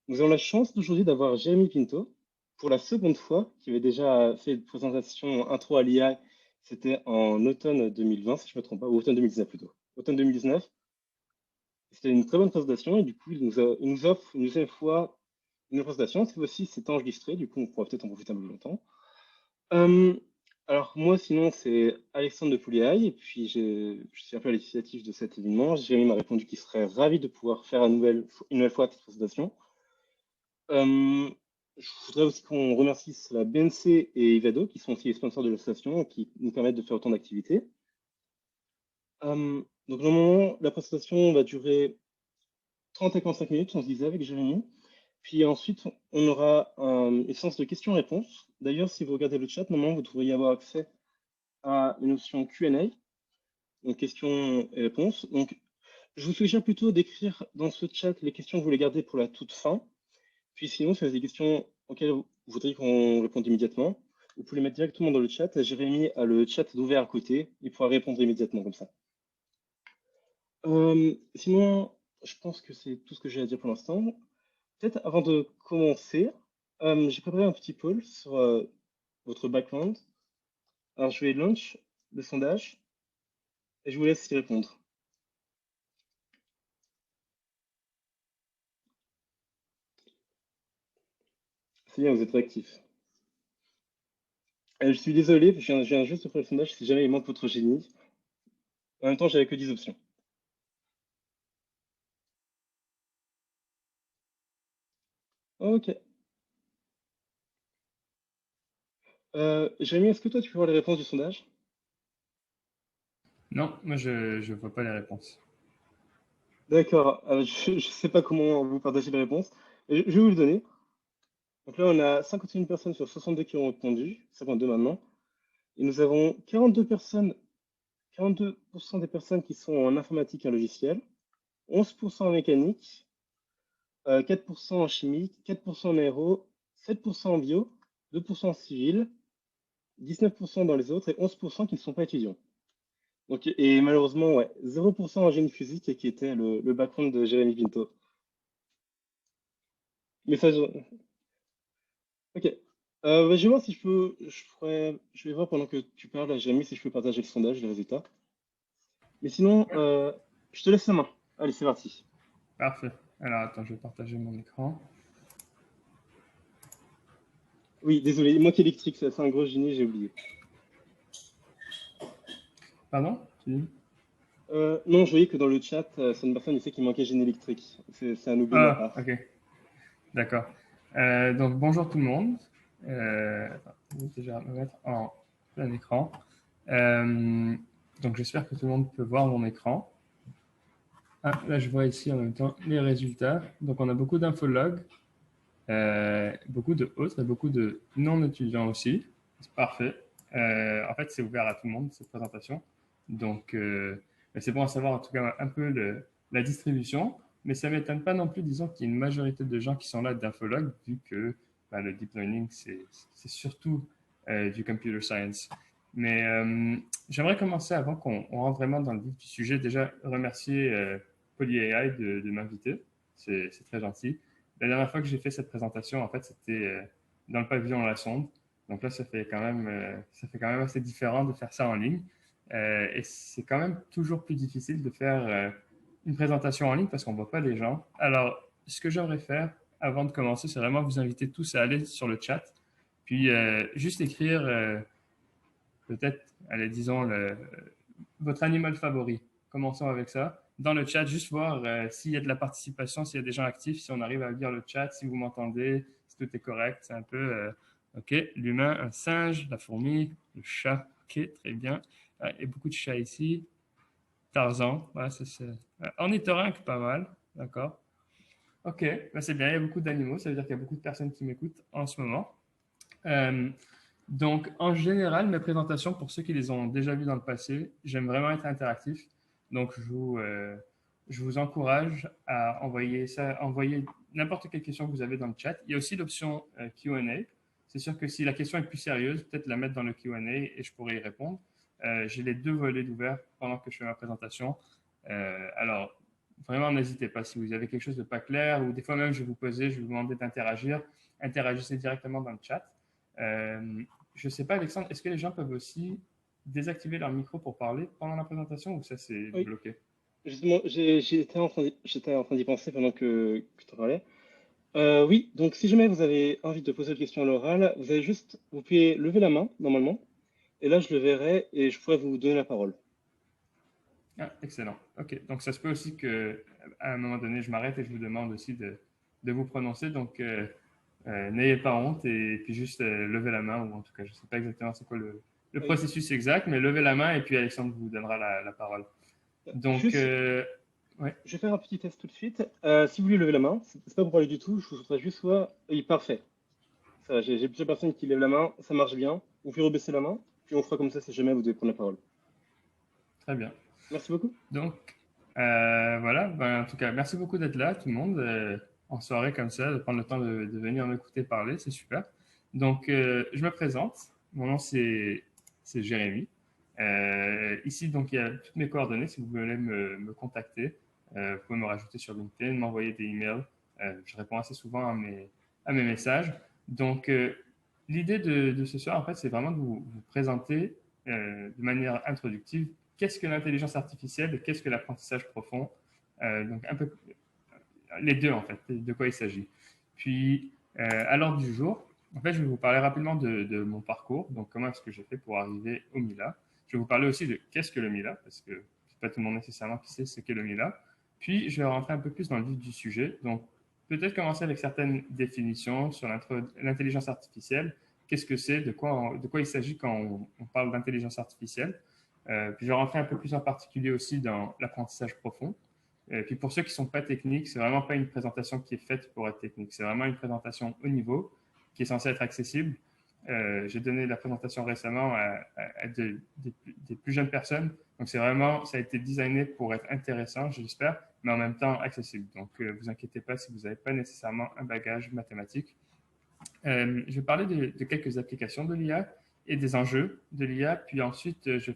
Nous avons la chance d'aujourd'hui d'avoir Jérémy Pinto pour la seconde fois, qui avait déjà fait une présentation intro à l'IA. C'était en automne 2020, si je ne me trompe pas, ou automne 2019 plutôt. Automne 2019. C'était une très bonne présentation et du coup, il nous offre une deuxième fois une présentation. Cette fois-ci, c'est enregistré, du coup, on pourra peut-être en profiter un peu plus longtemps. Euh, alors, moi, sinon, c'est Alexandre de Pouliaï, et puis je suis un peu à l'initiative de cet événement. Jérémy m'a répondu qu'il serait ravi de pouvoir faire une nouvelle fois cette présentation. Euh, je voudrais aussi qu'on remercie la BNC et Ivado, qui sont aussi les sponsors de l'association et qui nous permettent de faire autant d'activités. Donc, normalement, la présentation va durer 30 à 45 minutes, on se disait avec Jérémy. Puis ensuite, on aura une séance de questions-réponses. D'ailleurs, si vous regardez le chat, normalement, vous devriez avoir accès à une option Q&A, donc questions et réponses. Donc, je vous suggère plutôt d'écrire dans ce chat les questions que vous voulez garder pour la toute fin. Puis sinon, si vous avez des questions auxquelles vous voudriez qu'on réponde immédiatement, vous pouvez les mettre directement dans le chat. Jérémy a le chat d'ouvert à côté. Il pourra répondre immédiatement comme ça. Sinon, je pense que c'est tout ce que j'ai à dire pour l'instant. Peut-être avant de commencer, j'ai préparé un petit poll sur votre background. Alors, je vais launch le sondage et je vous laisse y répondre. C'est bien, vous êtes réactif. Je suis désolé, je viens juste de faire le sondage si jamais il manque votre génie. En même temps, j'avais que 10 options. Ok. Jérémy, est-ce que toi, tu peux voir les réponses du sondage? Non, moi je vois pas les réponses. D'accord. Je ne sais pas comment vous partagez les réponses. Je vais vous le donner. Donc là, on a 51 personnes sur 62 qui ont répondu, 52 maintenant. Et nous avons 42 personnes, 42% des personnes qui sont en informatique et en logiciel, 11% en mécanique, 4% en chimie, 4% en aéro, 7% en bio, 2% en civil, 19% dans les autres et 11% qui ne sont pas étudiants. Donc, et malheureusement, ouais, 0% en génie physique qui était le background de Jérémy Pinto. Message. Ok. Bah, je vais voir si je peux. Je vais voir pendant que tu parles à Jérémy si je peux partager le sondage, les résultats. Mais sinon, je te laisse la main. Allez, c'est parti. Parfait. Alors attends, je vais partager mon écran. Oui, désolé, moi qui électrique, c'est un gros génie, j'ai oublié. Pardon? Non, je voyais que dans le chat, c'est une personne ici qui manquait génie électrique. C'est un oubli de ma Ah, part. ok, d'accord. Donc bonjour tout le monde. Attends, je vais déjà me mettre en plein écran. Euh, donc j'espère que tout le monde peut voir mon écran. Ah, là je vois ici en même temps les résultats. Donc on a beaucoup d'infologues, beaucoup de autres et beaucoup de non-étudiants aussi. C'est parfait. En fait, c'est ouvert à tout le monde, cette présentation. Donc, c'est bon à savoir en tout cas un peu la distribution. Mais ça ne m'étonne pas non plus, disons, qu'il y ait une majorité de gens qui sont là d'infologues, vu que le deep learning, c'est surtout du computer science. Mais j'aimerais commencer avant qu'on rentre vraiment dans le vif du sujet. Déjà, remercier PolyAI de m'inviter. C'est très gentil. La dernière fois que j'ai fait cette présentation, en fait, c'était dans le pavillon à la sonde. Donc là, ça fait quand même assez différent de faire ça en ligne. Et c'est quand même toujours plus difficile de faire une présentation en ligne parce qu'on ne voit pas les gens. Alors, ce que j'aimerais faire avant de commencer, c'est vraiment vous inviter tous à aller sur le chat, puis juste écrire peut-être, allez, disons, votre animal favori. Commençons avec ça. Dans le chat, juste voir s'il y a de la participation, s'il y a des gens actifs, si on arrive à lire le chat, si vous m'entendez, si tout est correct. C'est un peu, OK, l'humain, un singe, la fourmi, le chat. OK, très bien. Et beaucoup de chats ici. Tarzan, ouais, ornithorynque, pas mal. D'accord. OK, ben c'est bien, il y a beaucoup d'animaux, ça veut dire qu'il y a beaucoup de personnes qui m'écoutent en ce moment. Euh, donc, en général, mes présentations, pour ceux qui les ont déjà vues dans le passé, j'aime vraiment être interactif. Donc, je vous encourage à envoyer n'importe quelle question que vous avez dans le chat. Il y a aussi l'option Q&A. C'est sûr que si la question est plus sérieuse, peut-être la mettre dans le Q&A et je pourrai y répondre. J'ai les deux volets d'ouvert pendant que je fais ma présentation. Alors, vraiment, n'hésitez pas. Si vous avez quelque chose de pas clair, ou des fois même, je vais vous demander d'interagir, interagissez directement dans le chat. Je ne sais pas, Alexandre, est-ce que les gens peuvent aussi désactiver leur micro pour parler pendant la présentation ou ça, c'est Oui, bloqué? justement, j'étais en train d'y penser pendant que tu en parlais. Oui, donc si jamais vous avez envie de poser une question à l'oral, vous pouvez lever la main, normalement, et là, je le verrai et je pourrai vous donner la parole. Ah, excellent. OK. Donc, ça se peut aussi que à un moment donné, je m'arrête et je vous demande aussi de vous prononcer. Donc, n'ayez pas honte et puis juste levez la main ou en tout cas, je ne sais pas exactement c'est quoi le Oui. processus exact, mais levez la main et puis Alexandre vous donnera la parole. Donc, Juste, ouais. je vais faire un petit test tout de suite. Si vous voulez lever la main, c'est pas pour parler du tout, je vous voudrais juste voir. Oui, parfait. Ça va, j'ai plusieurs personnes qui lèvent la main, ça marche bien. Vous pouvez rebaisser la main, puis on fera comme ça si jamais vous devez prendre la parole. Très bien. Merci beaucoup. Donc, voilà. Ben, en tout cas, merci beaucoup d'être là, tout le monde, en soirée comme ça, de prendre le temps de venir m'écouter parler. C'est super. Donc, je me présente. Mon nom, c'est Jérémy. Ici, donc, il y a toutes mes coordonnées si vous voulez me contacter. Vous pouvez me rajouter sur LinkedIn, m'envoyer des emails. Je réponds assez souvent à mes messages. Donc, l'idée de ce soir, en fait, c'est vraiment de vous présenter de manière introductive qu'est-ce que l'intelligence artificielle et qu'est-ce que l'apprentissage profond. Donc, un peu les deux, en fait, de quoi il s'agit. Puis, à l'ordre du jour, en fait, je vais vous parler rapidement de mon parcours, donc comment est-ce que j'ai fait pour arriver au Mila. Je vais vous parler aussi de qu'est-ce que le Mila, parce que c'est pas tout le monde nécessairement qui sait ce qu'est le Mila. Puis, je vais rentrer un peu plus dans le vif du sujet. Donc, peut-être commencer avec certaines définitions sur l'intelligence artificielle. Qu'est-ce que c'est, de quoi il s'agit quand on parle d'intelligence artificielle. Puis, je vais rentrer un peu plus en particulier aussi dans l'apprentissage profond. Et puis pour ceux qui ne sont pas techniques, c'est vraiment pas une présentation qui est faite pour être technique. C'est vraiment une présentation haut niveau qui est censée être accessible. J'ai donné la présentation récemment à des plus jeunes personnes. Donc c'est vraiment, ça a été designé pour être intéressant, j'espère, mais en même temps accessible. Donc vous inquiétez pas si vous n'avez pas nécessairement un bagage mathématique. Je vais parler de quelques applications de l'IA et des enjeux de l'IA. Puis ensuite, je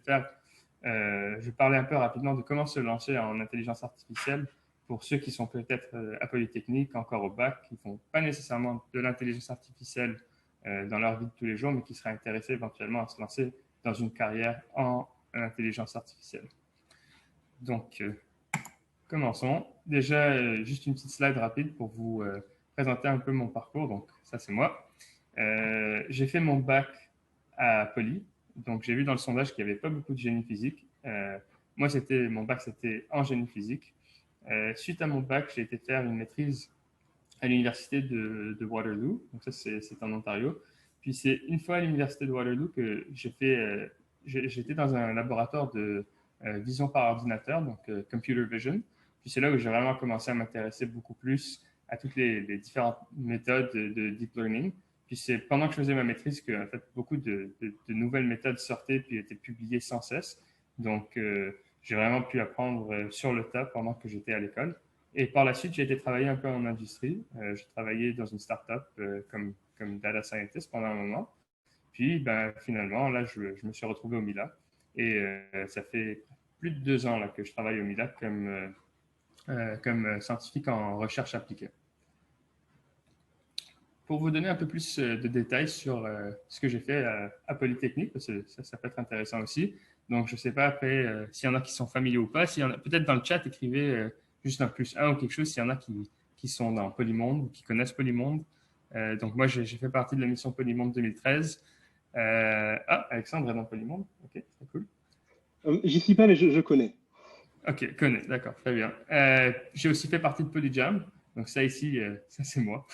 vais parler un peu rapidement de comment se lancer en intelligence artificielle pour ceux qui sont peut-être à Polytechnique, encore au bac, qui ne font pas nécessairement de l'intelligence artificielle dans leur vie de tous les jours, mais qui seraient intéressés éventuellement à se lancer dans une carrière en intelligence artificielle. Donc, commençons. Déjà, juste une petite slide rapide pour vous présenter un peu mon parcours. Donc, ça, c'est moi. J'ai fait mon bac à Poly. Donc, j'ai vu dans le sondage qu'il n'y avait pas beaucoup de génie physique. Moi, mon bac, c'était en génie physique. Suite à mon bac, j'ai été faire une maîtrise à l'université de Waterloo. Donc, ça, c'est en Ontario. Puis, c'est une fois à l'université de Waterloo que j'étais dans un laboratoire de vision par ordinateur, donc computer vision. Puis, c'est là où j'ai vraiment commencé à m'intéresser beaucoup plus à toutes les différentes méthodes de deep learning. Puis c'est pendant que je faisais ma maîtrise que en fait, beaucoup de nouvelles méthodes sortaient puis étaient publiées sans cesse. Donc, j'ai vraiment pu apprendre sur le tas pendant que j'étais à l'école. Et par la suite, j'ai été travailler un peu en industrie. J'ai travaillé dans une startup comme data scientist pendant un moment. Puis, ben, finalement, là, je me suis retrouvé au Mila. Et ça fait plus de 2 ans là, que je travaille au Mila comme scientifique en recherche appliquée. Pour vous donner un peu plus de détails sur ce que j'ai fait à Polytechnique, parce que ça peut être intéressant aussi. Donc, je ne sais pas après s'il y en a qui sont familiers ou pas. S'il y en a, peut-être dans le chat, écrivez juste un +1 ou quelque chose s'il y en a qui sont dans Polymonde ou qui connaissent Polymonde. Donc, moi, j'ai fait partie de la mission Polymonde 2013. Alexandre est dans Polymonde. OK, très cool. J'y suis pas, mais je connais. OK, connais, d'accord, très bien. J'ai aussi fait partie de Polyjam. Donc ça ici, ça c'est moi.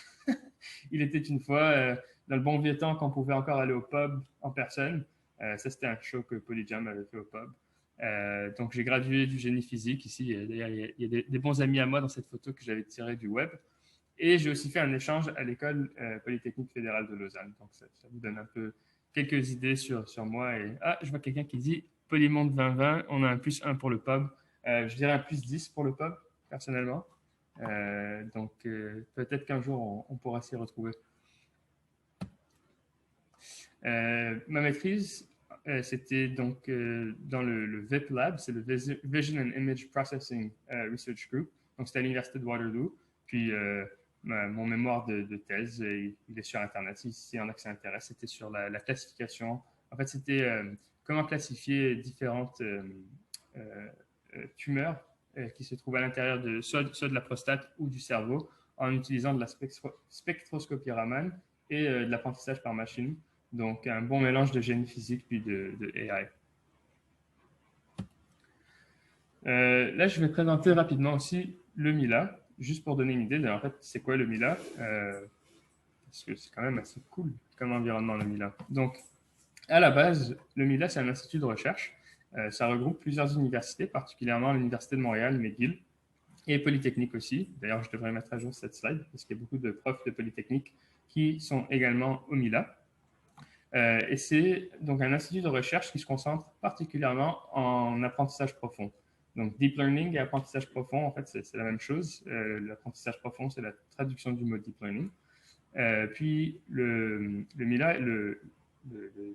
Il était une fois, dans le bon vieux temps, qu'on pouvait encore aller au pub en personne. Ça, c'était un show que Polyjam avait fait au pub. Donc j'ai gradué du génie physique ici. D'ailleurs, il y a des bons amis à moi dans cette photo que j'avais tirée du web. Et j'ai aussi fait un échange à l'école Polytechnique fédérale de Lausanne. Donc ça vous donne un peu quelques idées sur moi. Et, je vois quelqu'un qui dit Polymonde 2020, on a un +1 pour le pub. Je dirais un +10 pour le pub, personnellement. Donc, peut-être qu'un jour, on pourra s'y retrouver. Ma maîtrise, c'était donc dans le VIP Lab, c'est le Vision and Image Processing Research Group. Donc, c'était à l'Université de Waterloo. Puis, mon mémoire de thèse, il est sur Internet. Si y en a qui s'intéressent, c'était sur la classification. En fait, c'était comment classifier différentes tumeurs qui se trouvent à l'intérieur de soit de la prostate ou du cerveau en utilisant de la spectroscopie Raman et de l'apprentissage par machine. Donc, un bon mélange de génie physique puis de AI. Là, je vais présenter rapidement aussi le Mila, juste pour donner une idée de, en fait, c'est quoi le Mila, parce que c'est quand même assez cool comme environnement, le Mila. Donc, à la base, le Mila, c'est un institut de recherche. Ça regroupe plusieurs universités, particulièrement l'Université de Montréal, McGill, et Polytechnique aussi. D'ailleurs, je devrais mettre à jour cette slide, parce qu'il y a beaucoup de profs de Polytechnique qui sont également au Mila. Et c'est donc un institut de recherche qui se concentre particulièrement en apprentissage profond. Donc, deep learning et apprentissage profond, en fait, c'est la même chose. L'apprentissage profond, c'est la traduction du mot deep learning. Puis, le Mila, le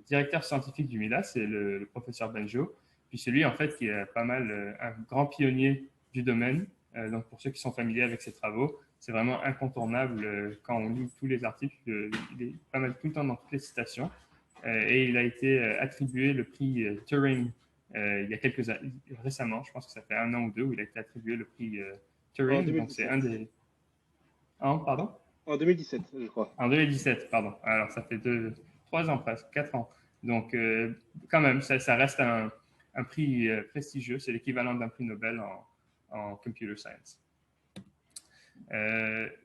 directeur scientifique du Mila, c'est le professeur Benjo. Puis, c'est lui, en fait, qui est pas mal un grand pionnier du domaine. Donc, pour ceux qui sont familiers avec ses travaux, c'est vraiment incontournable quand on lit tous les articles. Il est pas mal tout le temps dans toutes les citations. Et il a été attribué le prix Turing il y a quelques années, récemment, je pense que ça fait 1 an ou 2, où il a été attribué le prix En Turing. Donc, c'est 2017. un des. Oh, pardon? En 2017, je crois. En 2017, pardon. Alors, ça fait 3 ans presque, 4 ans. Donc, quand même, ça reste un prix prestigieux. C'est l'équivalent d'un prix Nobel en computer science.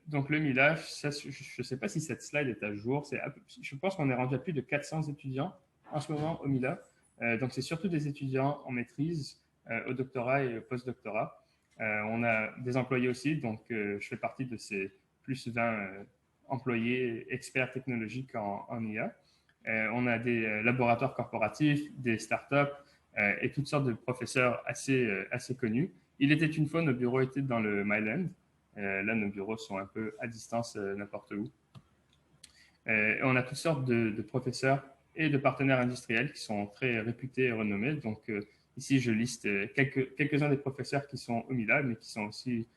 Donc, le Mila, je ne sais pas si cette slide est à jour. Je pense qu'on est rendu à plus de 400 étudiants en ce moment au Mila. Donc, c'est surtout des étudiants en maîtrise, au doctorat et au post-doctorat. On a des employés aussi, donc je fais partie de ces plus 20 employés experts technologiques en IA. On a des laboratoires corporatifs, des startups et toutes sortes de professeurs assez connus. Il était une fois, nos bureaux étaient dans le Myland. Là, nos bureaux sont un peu à distance n'importe où. On a toutes sortes de professeurs et de partenaires industriels qui sont très réputés et renommés. Donc, ici, je liste quelques-uns des professeurs qui sont au Mila, mais qui sont aussi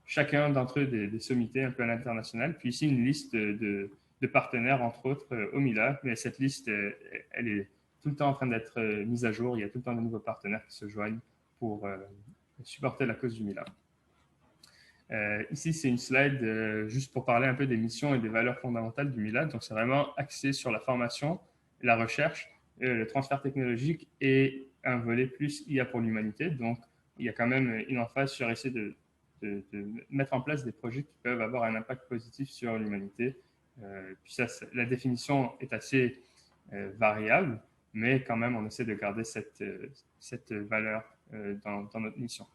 chacun d'entre eux des sommités un peu à l'international. Puis ici, une liste de partenaires, entre autres, au Mila. Mais cette liste, elle est tout le temps en train d'être mise à jour. Il y a tout le temps de nouveaux partenaires qui se joignent pour supporter la cause du Mila. Ici, c'est une slide juste pour parler un peu des missions et des valeurs fondamentales du Mila. Donc, c'est vraiment axé sur la formation, la recherche, le transfert technologique et un volet plus IA pour l'humanité. Donc, il y a quand même une emphase sur essayer de mettre en place des projets qui peuvent avoir un impact positif sur l'humanité. Puis ça, la définition est assez variable, mais quand même, on essaie de garder cette valeur dans notre mission.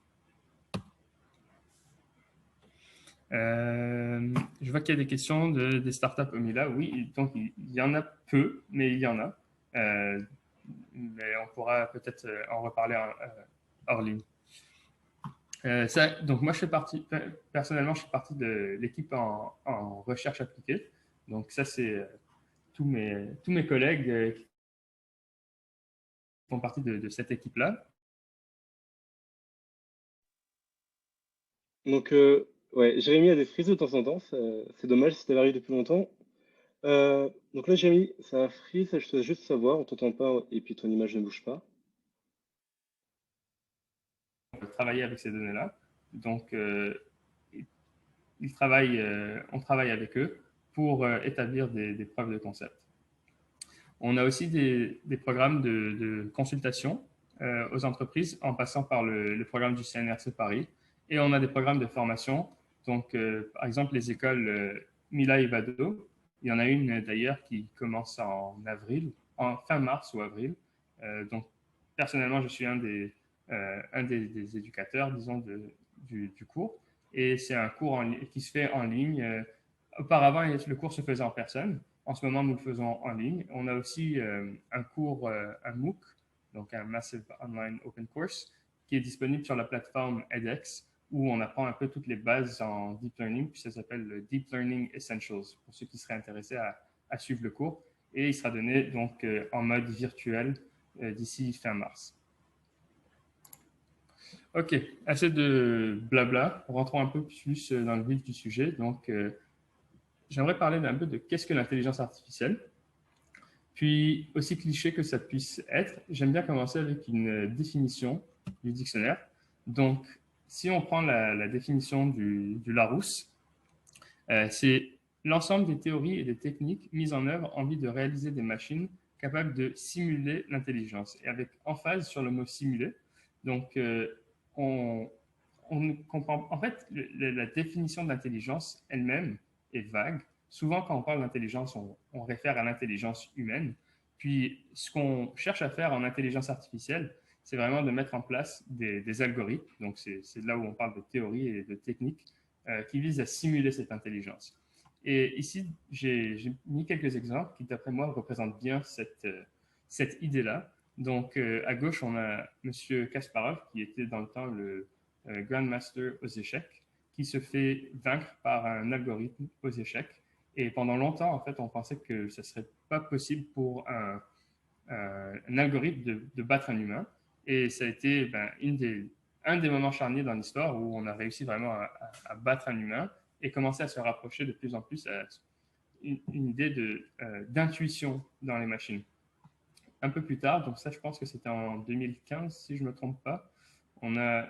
Je vois qu'il y a des questions des startups au Mila. Oui, donc il y en a peu, mais il y en a. Mais on pourra peut-être en reparler hors ligne. Donc moi, personnellement, je fais partie de l'équipe en recherche appliquée. Donc ça, c'est tous mes collègues qui font partie de cette équipe-là. Donc, ouais, Jérémy a des frises de temps en temps. C'est dommage, c'était arrivé depuis longtemps. Donc là, Jérémy, ça a freeze. Je souhaite juste savoir, on t'entend pas et puis ton image ne bouge pas. Travailler avec ces données-là. Donc, on travaille avec eux pour établir des preuves de concept. On a aussi des programmes de consultation aux entreprises en passant par le programme du CNRC Paris. Et on a des programmes de formation. Donc, par exemple, les écoles Mila et Vado, il y en a une d'ailleurs qui commence en avril, en fin mars ou avril. Donc, personnellement, je suis un des éducateurs, disons, du cours. Et c'est un cours qui se fait en ligne. Auparavant, le cours se faisait en personne. En ce moment, nous le faisons en ligne. On a aussi un cours, un MOOC, donc un Massive Online Open Course, qui est disponible sur la plateforme edX, où on apprend un peu toutes les bases en Deep Learning, puis ça s'appelle le Deep Learning Essentials, pour ceux qui seraient intéressés à suivre le cours. et il sera donné donc en mode virtuel d'ici fin mars. Ok, assez de blabla, rentrons un peu plus dans le vif du sujet. Donc, j'aimerais parler un peu de qu'est-ce que l'intelligence artificielle. Puis, aussi cliché que ça puisse être, j'aime bien commencer avec une définition du dictionnaire. Donc, si on prend la définition du Larousse, c'est l'ensemble des théories et des techniques mises en œuvre en vue de réaliser des machines capables de simuler l'intelligence. Et avec emphase sur le mot simuler. Donc, on, on comprend. En fait, la définition de l'intelligence elle-même est vague. Souvent, quand on parle d'intelligence, on réfère à l'intelligence humaine. Puis, ce qu'on cherche à faire en intelligence artificielle, c'est vraiment de mettre en place des algorithmes. Donc, c'est là où on parle de théorie et de techniques qui visent à simuler cette intelligence. Et ici, j'ai mis quelques exemples qui, d'après moi, représentent bien cette idée-là. Donc, à gauche, on a M. Kasparov, qui était dans le temps le Grandmaster aux échecs, qui se fait vaincre par un algorithme aux échecs. Et pendant longtemps, en fait, on pensait que ce ne serait pas possible pour un algorithme de battre un humain. Et ça a été un des moments charniers dans l'histoire où on a réussi vraiment à battre un humain et commencer à se rapprocher de plus en plus à une idée d'intuition dans les machines. Un peu plus tard, donc ça je pense que c'était en 2015 si je ne me trompe pas, on a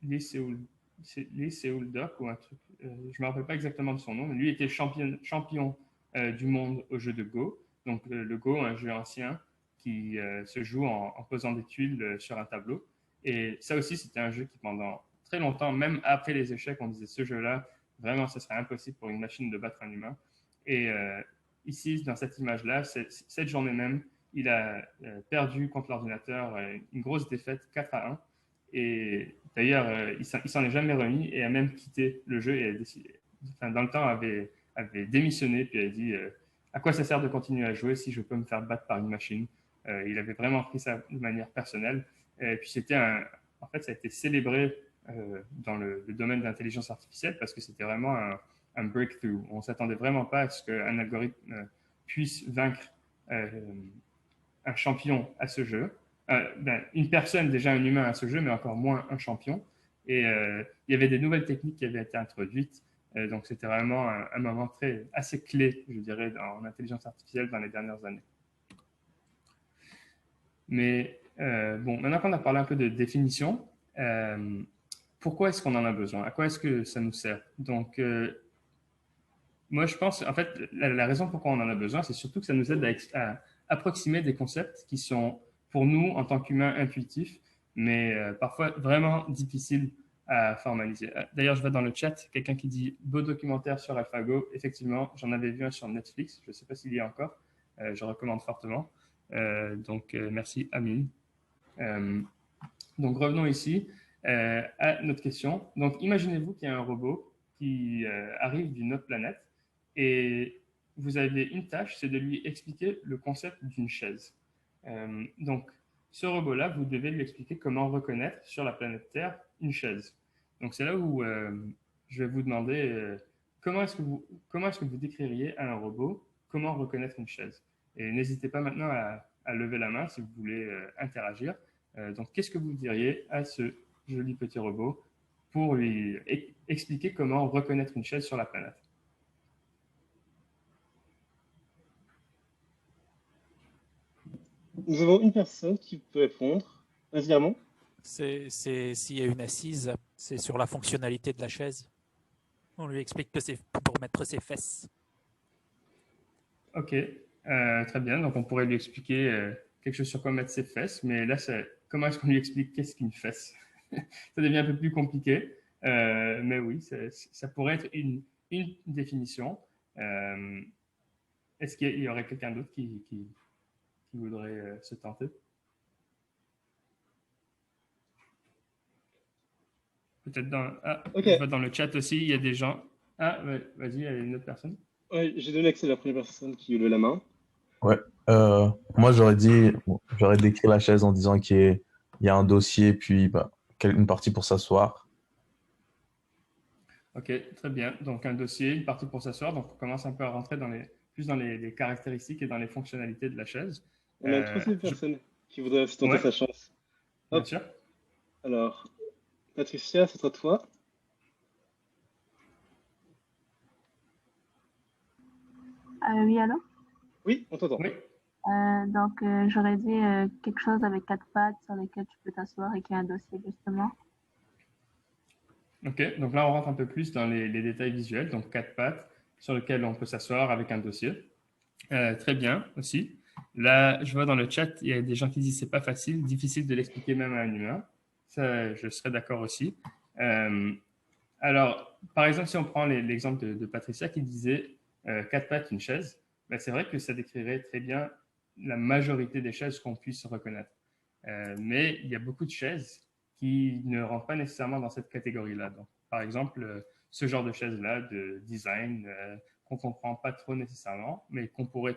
Lee Seoul-Dok ou un truc, je ne me rappelle pas exactement de son nom, mais lui était champion du monde au jeu de Go. Donc le Go, un jeu ancien qui se joue en posant des tuiles sur un tableau. Et ça aussi, c'était un jeu qui pendant très longtemps, même après les échecs, on disait ce jeu-là, vraiment, ce serait impossible pour une machine de battre un humain. Et ici, dans cette image-là, cette journée même, il a perdu contre l'ordinateur une grosse défaite 4-1. Et d'ailleurs, il s'en est jamais remis et a même quitté le jeu et a décidé, enfin, dans le temps, avait démissionné puis a dit à quoi ça sert de continuer à jouer si je peux me faire battre par une machine. Il avait vraiment pris ça de manière personnelle. Et puis en fait, ça a été célébré dans le domaine de l'intelligence artificielle parce que c'était vraiment un breakthrough. On ne s'attendait vraiment pas à ce qu'un algorithme puisse vaincre un champion à ce jeu. Une personne, déjà un humain à ce jeu, mais encore moins un champion. Et il y avait des nouvelles techniques qui avaient été introduites. Donc, c'était vraiment un moment assez clé, je dirais, en intelligence artificielle dans les dernières années. Mais bon, maintenant qu'on a parlé un peu de définition, pourquoi est-ce qu'on en a besoin? À quoi est-ce que ça nous sert? Donc, moi, je pense, en fait, la raison pourquoi on en a besoin, c'est surtout que ça nous aide à approximer des concepts qui sont, pour nous, en tant qu'humains, intuitifs, mais parfois vraiment difficiles à formaliser. D'ailleurs, je vois dans le chat quelqu'un qui dit beau documentaire sur AlphaGo. Effectivement, j'en avais vu un sur Netflix. Je ne sais pas s'il y a encore. Je recommande fortement. Donc, merci, Amine. Donc, revenons ici à notre question. Donc, imaginez-vous qu'il y a un robot qui arrive d'une autre planète et vous avez une tâche, c'est de lui expliquer le concept d'une chaise. Donc, ce robot-là, vous devez lui expliquer comment reconnaître sur la planète Terre une chaise. Donc, c'est là où je vais vous demander comment est-ce que vous décririez à un robot comment reconnaître une chaise. Et n'hésitez pas maintenant à lever la main si vous voulez interagir. Donc, qu'est-ce que vous diriez à ce joli petit robot pour lui expliquer comment reconnaître une chaise sur la planète? Nous avons une personne qui peut répondre. Vas-y, Armand. S'il y a une assise, c'est sur la fonctionnalité de la chaise. On lui explique que c'est pour mettre ses fesses. Ok, très bien. Donc, on pourrait lui expliquer quelque chose sur quoi mettre ses fesses, mais là, comment est-ce qu'on lui explique qu'est-ce qu'une fesse? Ça devient un peu plus compliqué, mais oui, ça pourrait être une définition. Est-ce qu'il y aurait quelqu'un d'autre qui voudrait se tenter? Peut-être je vois dans le chat aussi, il y a des gens. Ah, vas-y, il y a une autre personne. Ouais, j'ai donné accès à la première personne qui lève la main. Ouais. Moi, j'aurais décrit la chaise en disant qu'il y a un dossier, puis une partie pour s'asseoir. Ok, très bien. Donc, un dossier, une partie pour s'asseoir. Donc, on commence un peu à rentrer dans plus dans les caractéristiques et dans les fonctionnalités de la chaise. On a une troisième Je- personne qui voudrait aussi tenter Ouais, sa chance. bien Hop, sûr. alors, Patricia, c'est à toi. Oui, allô? Oui, on t'entend. Oui, J'aurais dit quelque chose avec quatre pattes sur lesquelles tu peux t'asseoir et qui a un dossier, justement. ok. Donc là, on rentre un peu plus dans les détails visuels. Donc, quatre pattes sur lesquelles on peut s'asseoir avec un dossier. Très bien aussi. Là, je vois dans le chat, il y a des gens qui disent c'est pas facile, difficile de l'expliquer même à un humain. Ça, je serais d'accord aussi. Euh, alors, par exemple, si on prend l'exemple de Patricia qui disait quatre pattes, une chaise, ben, c'est vrai que ça décrirait très bien la majorité des chaises qu'on puisse reconnaître. Mais il y a beaucoup de chaises qui ne rentrent pas nécessairement dans cette catégorie-là. Donc, par exemple, ce genre de chaise-là, de design, qu'on ne comprend pas trop nécessairement, mais qu'on pourrait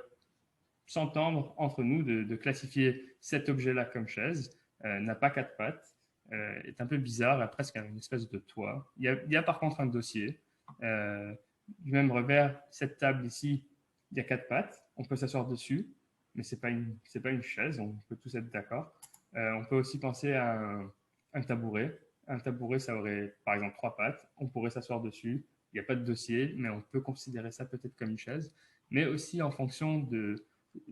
s'entendre entre nous de classifier cet objet-là comme chaise, n'a pas quatre pattes, est un peu bizarre, a presque une espèce de toit. Il y a par contre un dossier. Du même revers, cette table ici, il y a quatre pattes, on peut s'asseoir dessus, mais c'est pas une chaise, on peut tous être d'accord. On peut aussi penser à un tabouret. Un tabouret, ça aurait par exemple trois pattes, on pourrait s'asseoir dessus, il n'y a pas de dossier, mais on peut considérer ça peut-être comme une chaise. Mais aussi en fonction de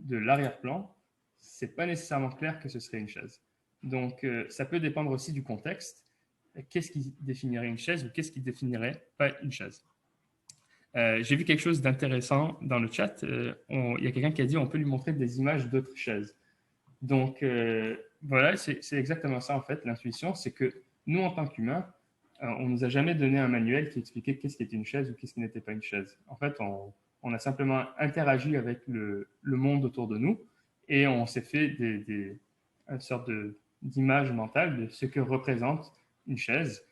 l'arrière-plan, c'est pas nécessairement clair que ce serait une chaise. Donc, ça peut dépendre aussi du contexte. Qu'est-ce qui définirait une chaise ou qu'est-ce qui définirait pas une chaise? J'ai vu quelque chose d'intéressant dans le chat. Il y a quelqu'un qui a dit on peut lui montrer des images d'autres chaises. Donc, voilà, c'est exactement ça en fait. L'intuition, c'est que nous, en tant qu'humains, on nous a jamais donné un manuel qui expliquait qu'est-ce qui était une chaise ou qu'est-ce qui n'était pas une chaise. En fait, on a simplement interagi avec le monde autour de nous et on s'est fait une sorte d'image mentale de ce que représente une chaise.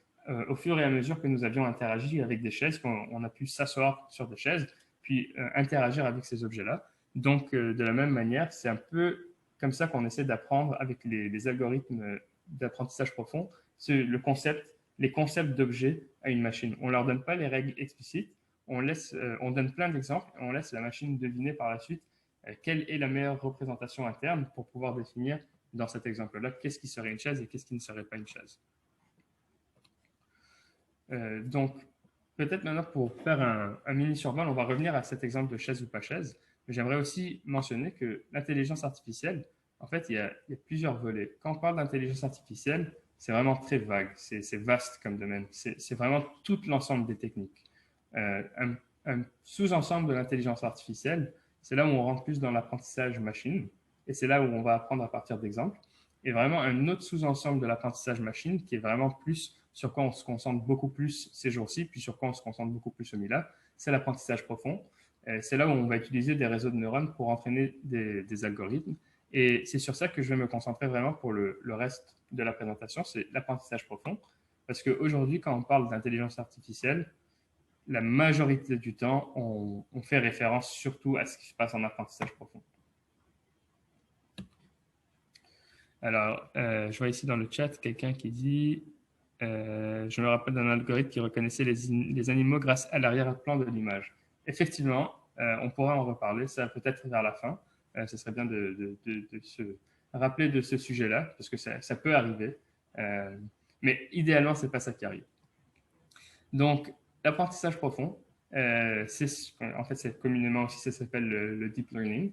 Au fur et à mesure que nous avions interagi avec des chaises, on a pu s'asseoir sur des chaises, puis interagir avec ces objets-là. Donc, de la même manière, c'est un peu comme ça qu'on essaie d'apprendre avec les algorithmes d'apprentissage profond, le concept, les concepts d'objets à une machine. On ne leur donne pas les règles explicites, on donne plein d'exemples et on laisse la machine deviner par la suite quelle est la meilleure représentation interne pour pouvoir définir dans cet exemple-là qu'est-ce qui serait une chaise et qu'est-ce qui ne serait pas une chaise. Donc, peut-être maintenant pour faire un mini survol, on va revenir à cet exemple de chaise ou pas chaise. Mais j'aimerais aussi mentionner que l'intelligence artificielle, en fait, il y a plusieurs volets. Quand on parle d'intelligence artificielle, c'est vraiment très vague, c'est vaste comme domaine. C'est vraiment tout l'ensemble des techniques. Un sous-ensemble de l'intelligence artificielle, c'est là où on rentre plus dans l'apprentissage machine, et c'est là où on va apprendre à partir d'exemples. Et vraiment un autre sous-ensemble de l'apprentissage machine qui est vraiment plus sur quoi on se concentre beaucoup plus ces jours-ci, puis sur quoi on se concentre beaucoup plus au MILA, c'est l'apprentissage profond. C'est là où on va utiliser des réseaux de neurones pour entraîner des algorithmes. Et c'est sur ça que je vais me concentrer vraiment pour le reste de la présentation, c'est l'apprentissage profond. Parce qu'aujourd'hui, quand on parle d'intelligence artificielle, la majorité du temps, on fait référence surtout à ce qui se passe en apprentissage profond. Alors, je vois ici dans le chat quelqu'un qui dit je me rappelle d'un algorithme qui reconnaissait les animaux grâce à l'arrière-plan de l'image. Effectivement, on pourra en reparler, ça peut-être vers la fin. Ce serait bien de se rappeler de ce sujet-là, parce que ça peut arriver. Mais idéalement, ce n'est pas ça qui arrive. Donc, l'apprentissage profond, en fait, c'est communément aussi, ça s'appelle le deep learning.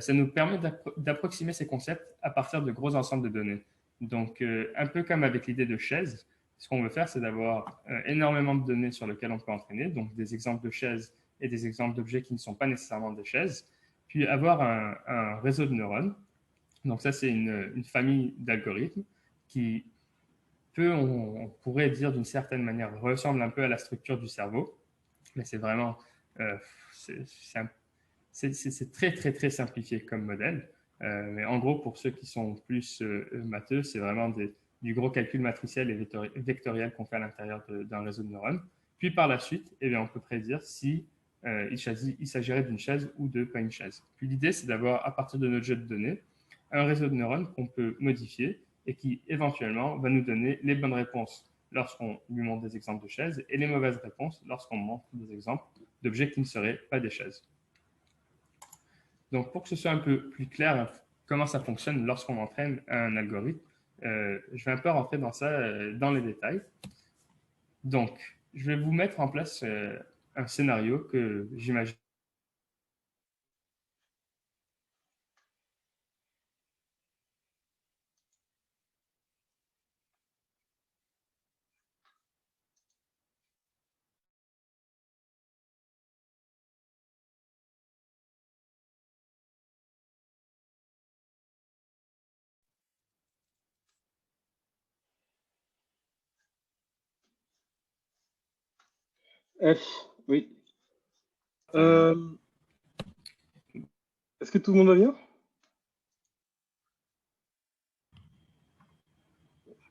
Ça nous permet d'approximer ces concepts à partir de gros ensembles de données. Donc, un peu comme avec l'idée de chaise, ce qu'on veut faire, c'est d'avoir énormément de données sur lesquelles on peut entraîner, donc des exemples de chaises et des exemples d'objets qui ne sont pas nécessairement des chaises, puis avoir un réseau de neurones. Donc ça, c'est une famille d'algorithmes qui peut, on pourrait dire d'une certaine manière, ressemble un peu à la structure du cerveau, mais c'est vraiment, c'est très, très, très simplifié comme modèle. Mais en gros, pour ceux qui sont plus matheux, c'est vraiment du gros calcul matriciel et vectoriel qu'on fait à l'intérieur d'un réseau de neurones. Puis par la suite, eh bien, on peut prédire si il s'agirait d'une chaise ou de pas une chaise. Puis l'idée, c'est d'avoir, à partir de notre jeu de données, un réseau de neurones qu'on peut modifier et qui éventuellement va nous donner les bonnes réponses lorsqu'on lui montre des exemples de chaises et les mauvaises réponses lorsqu'on montre des exemples d'objets qui ne seraient pas des chaises. Donc, pour que ce soit un peu plus clair comment ça fonctionne lorsqu'on entraîne un algorithme, je vais un peu rentrer dans ça, dans les détails. Donc, je vais vous mettre en place un scénario que j'imagine. F, oui. Très bien. Est-ce que tout le monde va bien?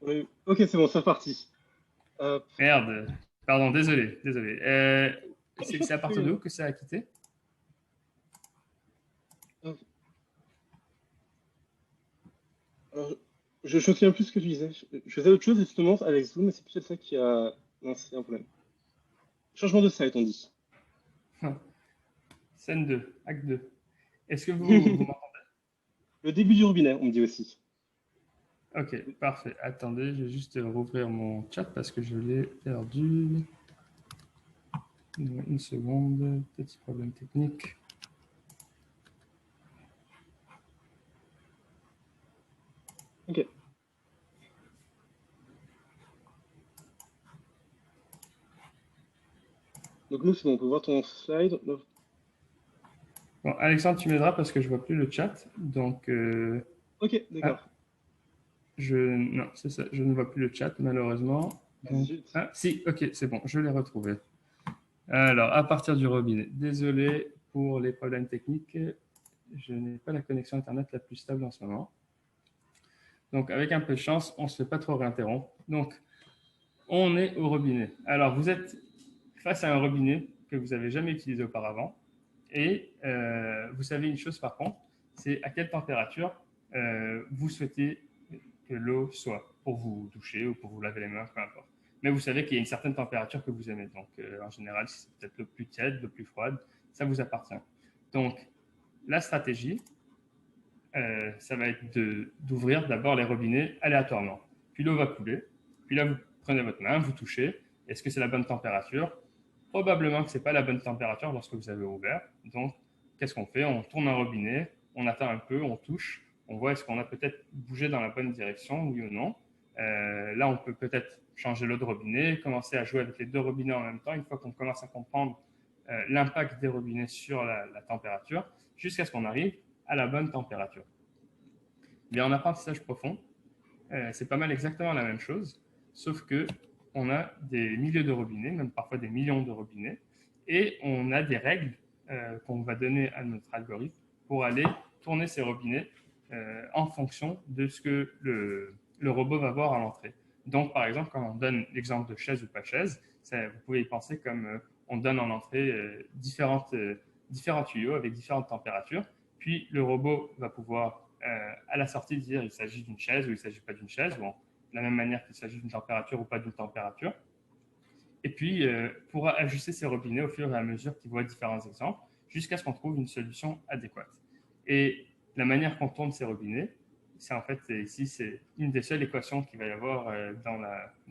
Oui. Ok, c'est bon, c'est reparti. Euh, Merde, pardon, désolé, désolé. je C'est pense à que c'est partir de mieux. où que ça a quitté? Alors, je me souviens plus ce que tu disais. Je faisais autre chose justement avec Zoom, mais c'est peut-être ça qui a lancé un problème. Changement de site, on dit. Scène 2, acte 2. Est-ce que vous m'entendez? Le début du robinet, on me dit aussi. Ok, parfait. Attendez, je vais juste rouvrir mon chat parce que je l'ai perdu. Une seconde, petit problème technique. Ok. Donc nous, c'est bon, on peut voir ton slide. Bon, Alexandre, tu m'aideras parce que je vois plus le chat. Donc, Ok, d'accord. non, c'est ça, je ne vois plus le chat malheureusement. Ah, Donc, zut. si, ok, c'est bon, je l'ai retrouvé. Alors, à partir du robinet. Désolé pour les problèmes techniques. Je n'ai pas la connexion Internet la plus stable en ce moment. Donc, avec un peu de chance, on ne se fait pas trop réinterrompre. Donc, on est au robinet. Alors, vous êtes face à un robinet que vous n'avez jamais utilisé auparavant. Et vous savez une chose par contre, c'est à quelle température vous souhaitez que l'eau soit pour vous doucher ou pour vous laver les mains, peu importe. Mais vous savez qu'il y a une certaine température que vous aimez. Donc, en général, c'est peut-être l'eau plus tiède, l'eau plus froide, ça vous appartient. Donc, la stratégie, ça va être d'ouvrir d'abord les robinets aléatoirement. Puis l'eau va couler. Puis là, vous prenez votre main, vous touchez. Est-ce que c'est la bonne température? Probablement que ce n'est pas la bonne température lorsque vous avez ouvert. Donc, qu'est-ce qu'on fait? On tourne un robinet, on attend un peu, on touche, on voit est-ce qu'on a peut-être bougé dans la bonne direction, oui ou non. Là, on peut peut-être changer l'eau de robinet, commencer à jouer avec les deux robinets en même temps, une fois qu'on commence à comprendre l'impact des robinets sur la température, jusqu'à ce qu'on arrive à la bonne température. Mais en apprentissage profond, c'est pas mal exactement la même chose, sauf que on a des milliers de robinets, même parfois des millions de robinets, et on a des règles qu'on va donner à notre algorithme pour aller tourner ces robinets en fonction de ce que le robot va voir à l'entrée. Donc, par exemple, quand on donne l'exemple de chaise ou pas chaise, vous pouvez y penser comme on donne en entrée différents tuyaux avec différentes températures, puis le robot va pouvoir à la sortie dire il s'agit d'une chaise ou il ne s'agit pas d'une chaise, bon, de la même manière qu'il s'agit d'une température ou pas d'une température. Et puis, pourra ajuster ses robinets au fur et à mesure qu'il voit différents exemples, jusqu'à ce qu'on trouve une solution adéquate. Et la manière qu'on tourne ces robinets, c'est en fait, ici, c'est une des seules équations qu'il va y avoir dans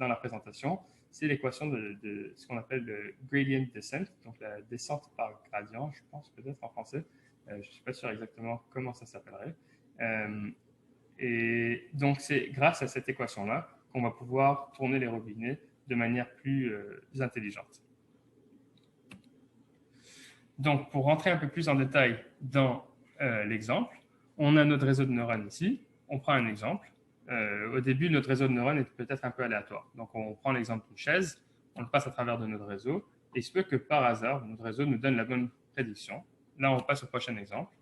la présentation, c'est l'équation de ce qu'on appelle le gradient descent, donc la descente par gradient, je pense peut-être en français. Je ne suis pas sûr exactement comment ça s'appellerait. Et donc, c'est grâce à cette équation-là qu'on va pouvoir tourner les robinets de manière plus intelligente. Donc, pour rentrer un peu plus en détail dans l'exemple, on a notre réseau de neurones ici. On prend un exemple. Au début, notre réseau de neurones est peut-être un peu aléatoire. Donc, on prend l'exemple d'une chaise, on le passe à travers de notre réseau, et il se peut que par hasard, notre réseau nous donne la bonne prédiction. Là, on passe au prochain exemple.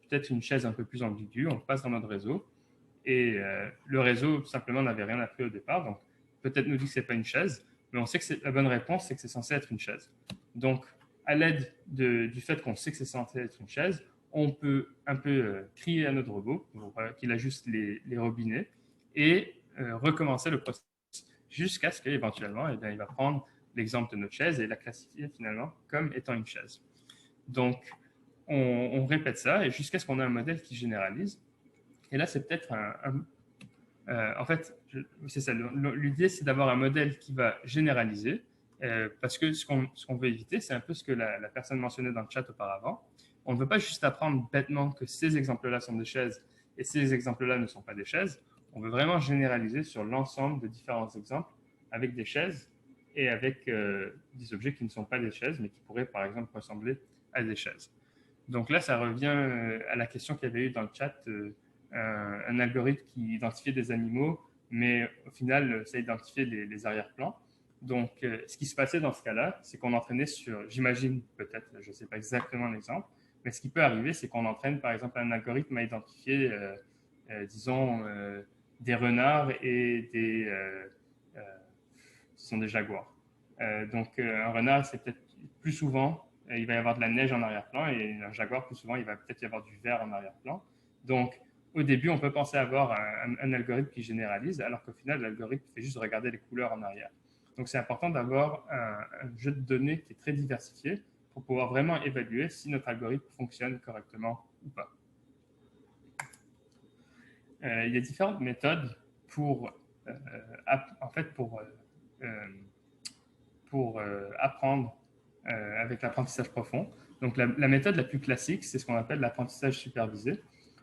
Peut-être une chaise un peu plus ambiguë, on le passe dans notre réseau, et le réseau simplement n'avait rien appris au départ. Donc, peut-être nous dit que ce n'est pas une chaise, mais on sait que la bonne réponse, c'est que c'est censé être une chaise. Donc, à l'aide du fait qu'on sait que c'est censé être une chaise, on peut un peu crier à notre robot pour qu'il ajuste les robinets et recommencer le processus jusqu'à ce qu'éventuellement, eh bien, il va prendre l'exemple de notre chaise et la classifier finalement comme étant une chaise. Donc, on répète ça et jusqu'à ce qu'on ait un modèle qui généralise. Et là, c'est peut-être en fait, c'est ça. L'idée, c'est d'avoir un modèle qui va généraliser, parce que ce qu'on veut éviter, c'est un peu ce que la personne mentionnait dans le chat auparavant. On ne veut pas juste apprendre bêtement que ces exemples-là sont des chaises et ces exemples-là ne sont pas des chaises. On veut vraiment généraliser sur l'ensemble de différents exemples avec des chaises et avec des objets qui ne sont pas des chaises, mais qui pourraient, par exemple, ressembler à des chaises. Donc là, ça revient à la question qu'il y avait eu dans le chat, un algorithme qui identifiait des animaux, mais au final, ça identifiait les arrière-plans. Donc, ce qui se passait dans ce cas-là, c'est qu'on entraînait sur, j'imagine peut-être, je ne sais pas exactement l'exemple, mais ce qui peut arriver, c'est qu'on entraîne par exemple un algorithme à identifier, disons, des renards et ce sont des jaguars. Donc, un renard, c'est peut-être plus souvent, il va y avoir de la neige en arrière-plan, et un jaguar, plus souvent, il va peut-être y avoir du vert en arrière-plan. Donc, au début, on peut penser avoir un algorithme qui généralise, alors qu'au final, l'algorithme fait juste regarder les couleurs en arrière. Donc, c'est important d'avoir un jeu de données qui est très diversifié pour pouvoir vraiment évaluer si notre algorithme fonctionne correctement ou pas. Il y a différentes méthodes pour apprendre avec l'apprentissage profond. Donc, la méthode la plus classique, c'est ce qu'on appelle l'apprentissage supervisé.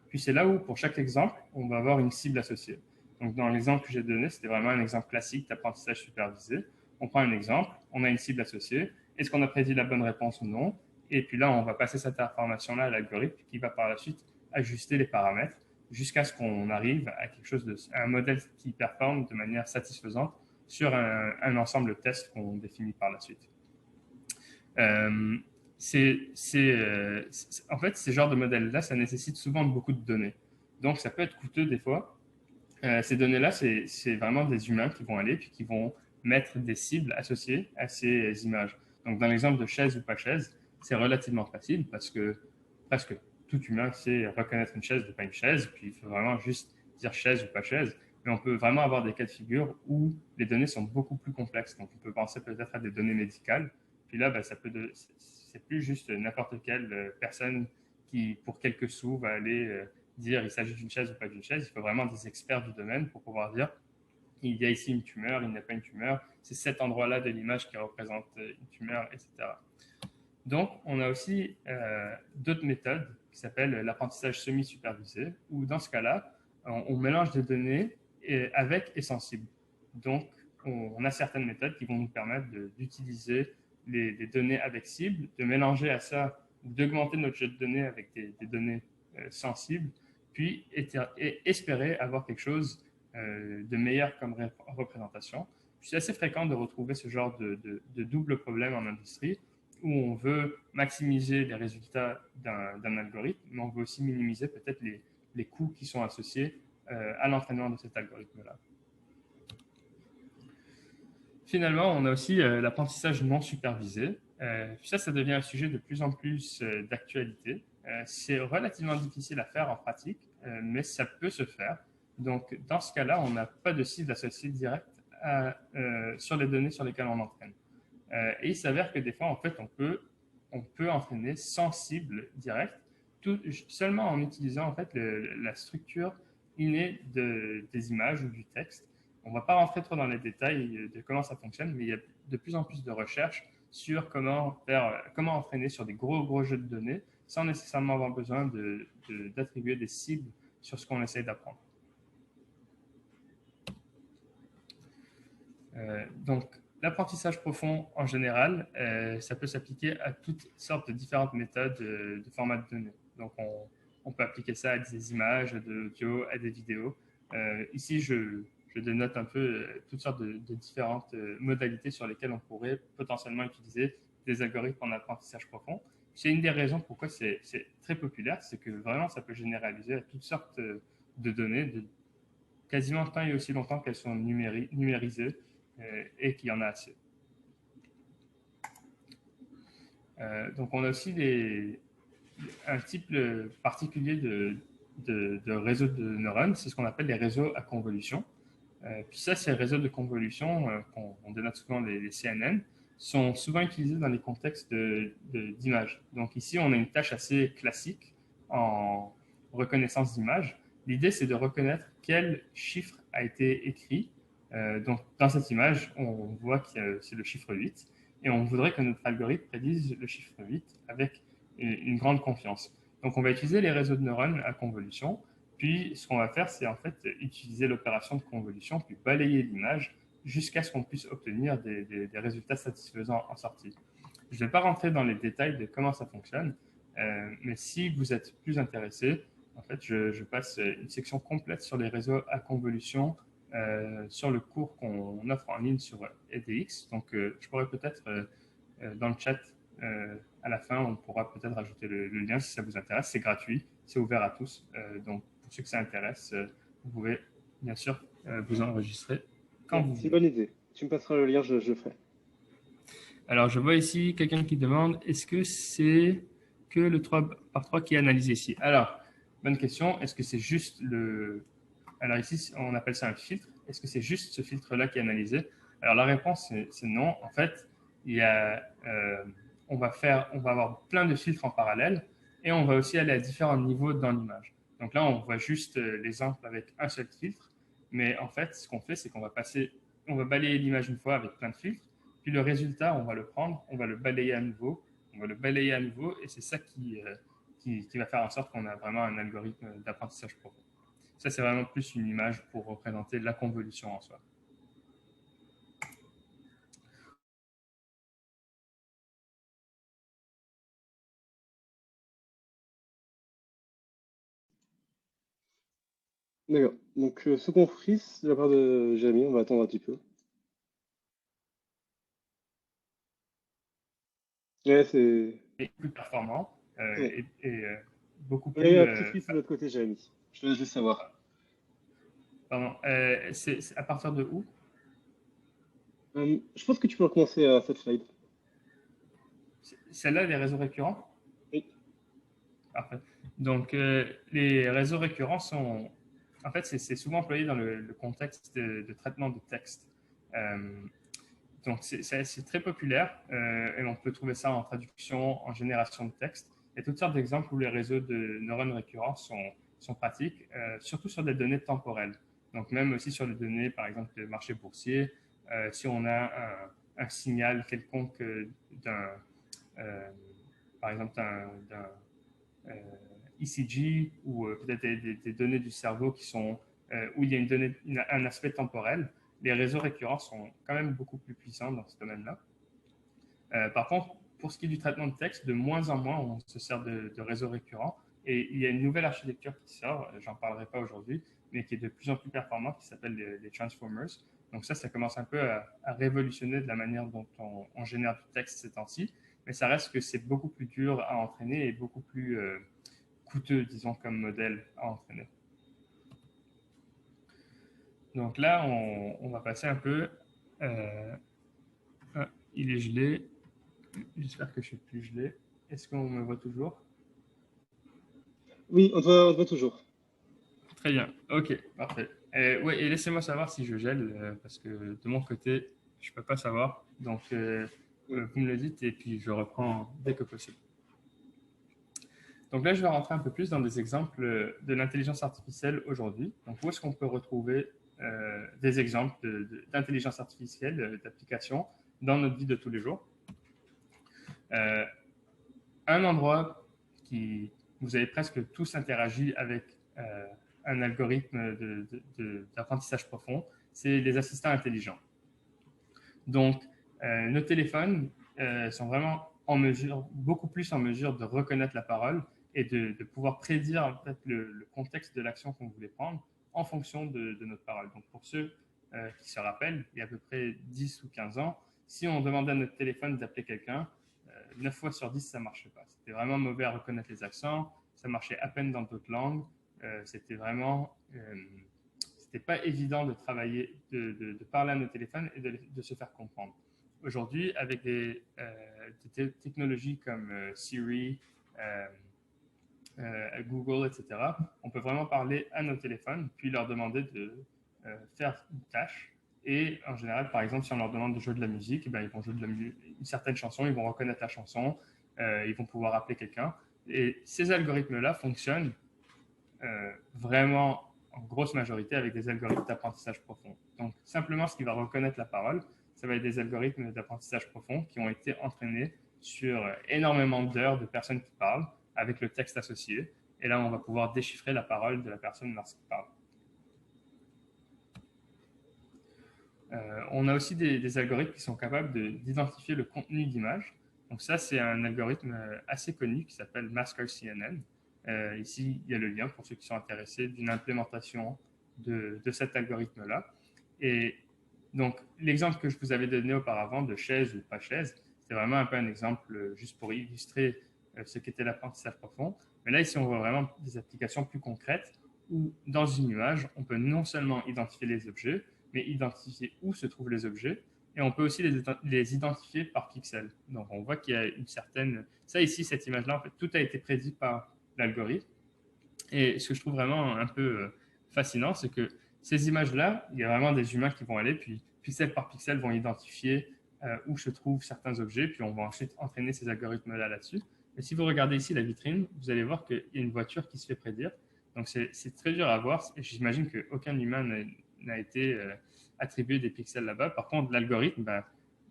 Puis, c'est là où, pour chaque exemple, on va avoir une cible associée. Donc, dans l'exemple que j'ai donné, c'était vraiment un exemple classique d'apprentissage supervisé. On prend un exemple, on a une cible associée. Est-ce qu'on a prédit la bonne réponse ou non? Et puis là, on va passer cette information-là à l'algorithme qui va par la suite ajuster les paramètres jusqu'à ce qu'on arrive à à un modèle qui performe de manière satisfaisante sur un ensemble de tests qu'on définit par la suite. En fait, ces genres de modèles-là, ça nécessite souvent beaucoup de données. Donc, ça peut être coûteux des fois. Ces données-là, c'est vraiment des humains qui vont aller puis qui vont mettre des cibles associées à ces images. Donc, dans l'exemple de chaise ou pas chaise, c'est relativement facile parce que presque tout humain sait reconnaître une chaise de pas une chaise, puis il faut vraiment juste dire chaise ou pas chaise. Mais on peut vraiment avoir des cas de figure où les données sont beaucoup plus complexes. Donc, on peut penser peut-être à des données médicales. Puis là, ben, c'est plus juste n'importe quelle personne qui, pour quelques sous, va aller dire il s'agit d'une chaise ou pas d'une chaise. Il faut vraiment des experts du domaine pour pouvoir dire il y a ici une tumeur, il n'y a pas une tumeur, c'est cet endroit-là de l'image qui représente une tumeur, etc. Donc, on a aussi d'autres méthodes qui s'appellent l'apprentissage semi-supervisé, où dans ce cas-là, on mélange des données avec et sans cible. Donc, on a certaines méthodes qui vont nous permettre d'utiliser les données avec cible, de mélanger à ça, d'augmenter notre jeu de données avec des données sensibles, puis espérer avoir quelque chose de meilleur comme représentation. C'est assez fréquent de retrouver ce genre de double problème en industrie, où on veut maximiser les résultats d'un algorithme, mais on veut aussi minimiser peut-être les coûts qui sont associés à l'entraînement de cet algorithme-là. Finalement, on a aussi l'apprentissage non supervisé. Ça devient un sujet de plus en plus d'actualité. C'est relativement difficile à faire en pratique, mais ça peut se faire. Donc, dans ce cas-là, on n'a pas de cible associée directe sur les données sur lesquelles on entraîne. Et il s'avère que des fois, en fait, on peut entraîner sans cible directe, seulement en utilisant en fait la structure innée des images ou du texte. On ne va pas rentrer trop dans les détails de comment ça fonctionne, mais il y a de plus en plus de recherches sur comment entraîner sur des gros jeux de données sans nécessairement avoir besoin d'attribuer des cibles sur ce qu'on essaie d'apprendre. Donc, l'apprentissage profond, en général, ça peut s'appliquer à toutes sortes de différentes méthodes de format de données. Donc, on peut appliquer ça à des images, à de l'audio, à des vidéos. Ici, je dénote un peu toutes sortes de différentes modalités sur lesquelles on pourrait potentiellement utiliser des algorithmes en apprentissage profond. C'est une des raisons pourquoi c'est très populaire, c'est que vraiment, ça peut généraliser à toutes sortes de données, quasiment tant et aussi longtemps qu'elles sont numérisées et qu'il y en a assez. Donc, on a aussi un type particulier de réseau de neurones, c'est ce qu'on appelle les réseaux à convolution. Puis ça, ces réseaux de convolution qu'on dénote souvent les CNN, sont souvent utilisés dans les contextes d'images. Donc ici, on a une tâche assez classique en reconnaissance d'image. L'idée, c'est de reconnaître quel chiffre a été écrit. Donc dans cette image, on voit que c'est le chiffre 8 et on voudrait que notre algorithme prédise le chiffre 8 avec une grande confiance. Donc on va utiliser les réseaux de neurones à convolution. Puis ce qu'on va faire, c'est en fait utiliser l'opération de convolution, puis balayer l'image jusqu'à ce qu'on puisse obtenir des résultats satisfaisants en sortie. Je ne vais pas rentrer dans les détails de comment ça fonctionne, mais si vous êtes plus intéressé, en fait, je passe une section complète sur les réseaux à convolution sur le cours qu'on offre en ligne sur edX. Donc, je pourrais peut-être, dans le chat, à la fin, on pourra peut-être ajouter le lien si ça vous intéresse. C'est gratuit, c'est ouvert à tous. Donc, pour ceux que ça intéresse, vous pouvez bien sûr vous enregistrer quand vous C'est une voulez. bonne idée. Tu me passeras le lien, je ferai. Alors, je vois ici quelqu'un qui demande, est-ce que c'est que le 3 par 3 qui est analysé ici? Alors, bonne question. Est-ce que c'est juste le... Alors ici, on appelle ça un filtre. Est-ce que c'est juste ce filtre-là qui est analysé? Alors, la réponse, c'est non. En fait, il y a, on va avoir plein de filtres en parallèle et on va aussi aller à différents niveaux dans l'image. Donc là, on voit juste l'exemple avec un seul filtre. Mais en fait, ce qu'on fait, c'est qu'on va balayer l'image une fois avec plein de filtres. Puis le résultat, on va le prendre, on va le balayer à nouveau, on va le balayer à nouveau, et c'est ça qui va faire en sorte qu'on a vraiment un algorithme d'apprentissage profond. Ça, c'est vraiment plus une image pour représenter la convolution en soi. D'accord. Donc, second freeze de la part de Jamie, on va attendre un petit peu. Ouais, c'est. Et plus performant Ouais. et beaucoup Il y a eu plus... un petit freeze de l'autre côté, Jamie. Je te laisse juste savoir. pardon, c'est à partir de où? Je pense que tu peux recommencer à cette slide. Celle-là, les réseaux récurrents? Oui. Parfait. Donc, les réseaux récurrents sont... En fait, c'est souvent employé dans le contexte de traitement de texte. Donc, c'est très populaire et on peut trouver ça en traduction, en génération de texte. Il y a toutes sortes d'exemples où les réseaux de neurones récurrents sont pratiques, surtout sur des données temporelles. Donc, même aussi sur les données, par exemple, de marché boursier, si on a un signal quelconque euh, par exemple, d'un ECG ou peut-être des données du cerveau qui sont, où il y a un aspect temporel, les réseaux récurrents sont quand même beaucoup plus puissants dans ce domaine-là. Par contre, pour ce qui est du traitement de texte, de moins en moins, on se sert de réseaux récurrents. Et il y a une nouvelle architecture qui sort, j'en parlerai pas aujourd'hui, mais qui est de plus en plus performante, qui s'appelle les Transformers. Donc ça commence un peu à révolutionner de la manière dont on génère du texte ces temps-ci. Mais ça reste que c'est beaucoup plus dur à entraîner et beaucoup plus coûteux, disons, comme modèle à entraîner. Donc là, on va passer un peu... ah, il est gelé. J'espère que je suis plus gelé. Est-ce qu'on me voit toujours? Oui, on te voit toujours. Très bien. Ok, parfait. Ouais, et laissez-moi savoir si je gèle, parce que de mon côté, je ne peux pas savoir. Donc, vous me le dites et puis je reprends dès que possible. Donc là, je vais rentrer un peu plus dans des exemples de l'intelligence artificielle aujourd'hui. Donc, où est-ce qu'on peut retrouver des exemples d'intelligence artificielle, d'applications dans notre vie de tous les jours? Un endroit qui vous avez presque tous interagi avec un algorithme d'apprentissage profond, c'est les assistants intelligents. Donc, nos téléphones sont vraiment en mesure, beaucoup plus en mesure de reconnaître la parole et de pouvoir prédire en fait, le contexte de l'action qu'on voulait prendre en fonction de notre parole. Donc, pour ceux qui se rappellent, il y a à peu près 10 ou 15 ans, si on demandait à notre téléphone d'appeler quelqu'un, 9 fois sur 10, ça ne marchait pas. C'était vraiment mauvais à reconnaître les accents, ça marchait à peine dans d'autres langues. C'était vraiment... c'était pas évident de travailler, de parler à nos téléphones et de se faire comprendre. Aujourd'hui, avec des technologies comme Siri, Google, etc., on peut vraiment parler à nos téléphones, puis leur demander de faire une tâche. Et en général, par exemple, si on leur demande de jouer de la musique, eh bien, ils une certaine chanson, ils vont reconnaître la chanson, ils vont pouvoir appeler quelqu'un. Et ces algorithmes-là fonctionnent vraiment en grosse majorité avec des algorithmes d'apprentissage profond. Donc, simplement, ce qui va reconnaître la parole, ça va être des algorithmes d'apprentissage profond qui ont été entraînés sur énormément d'heures de personnes qui parlent avec le texte associé. Et là, on va pouvoir déchiffrer la parole de la personne lorsqu'elle parle. On a aussi des algorithmes qui sont capables d'identifier le contenu d'image. Donc ça, c'est un algorithme assez connu qui s'appelle MaskRCNN. Ici, il y a le lien pour ceux qui sont intéressés d'une implémentation de cet algorithme-là. Et donc, l'exemple que je vous avais donné auparavant de chaise ou pas chaise, c'est vraiment un peu un exemple juste pour illustrer ce qu'était l'apprentissage profond. Mais là, ici, on voit vraiment des applications plus concrètes où, dans une image, on peut non seulement identifier les objets, mais identifier où se trouvent les objets. Et on peut aussi les identifier par pixel. Donc, on voit qu'il y a une certaine... Ça, ici, cette image-là, en fait, tout a été prédit par l'algorithme. Et ce que je trouve vraiment un peu fascinant, c'est que ces images-là, il y a vraiment des humains qui vont aller, puis pixel par pixel vont identifier où se trouvent certains objets, puis on va ensuite entraîner ces algorithmes-là là-dessus. Et si vous regardez ici la vitrine, vous allez voir qu'il y a une voiture qui se fait prédire. Donc, c'est très dur à voir. Et j'imagine qu'aucun humain n'a été attribué des pixels là-bas. Par contre, l'algorithme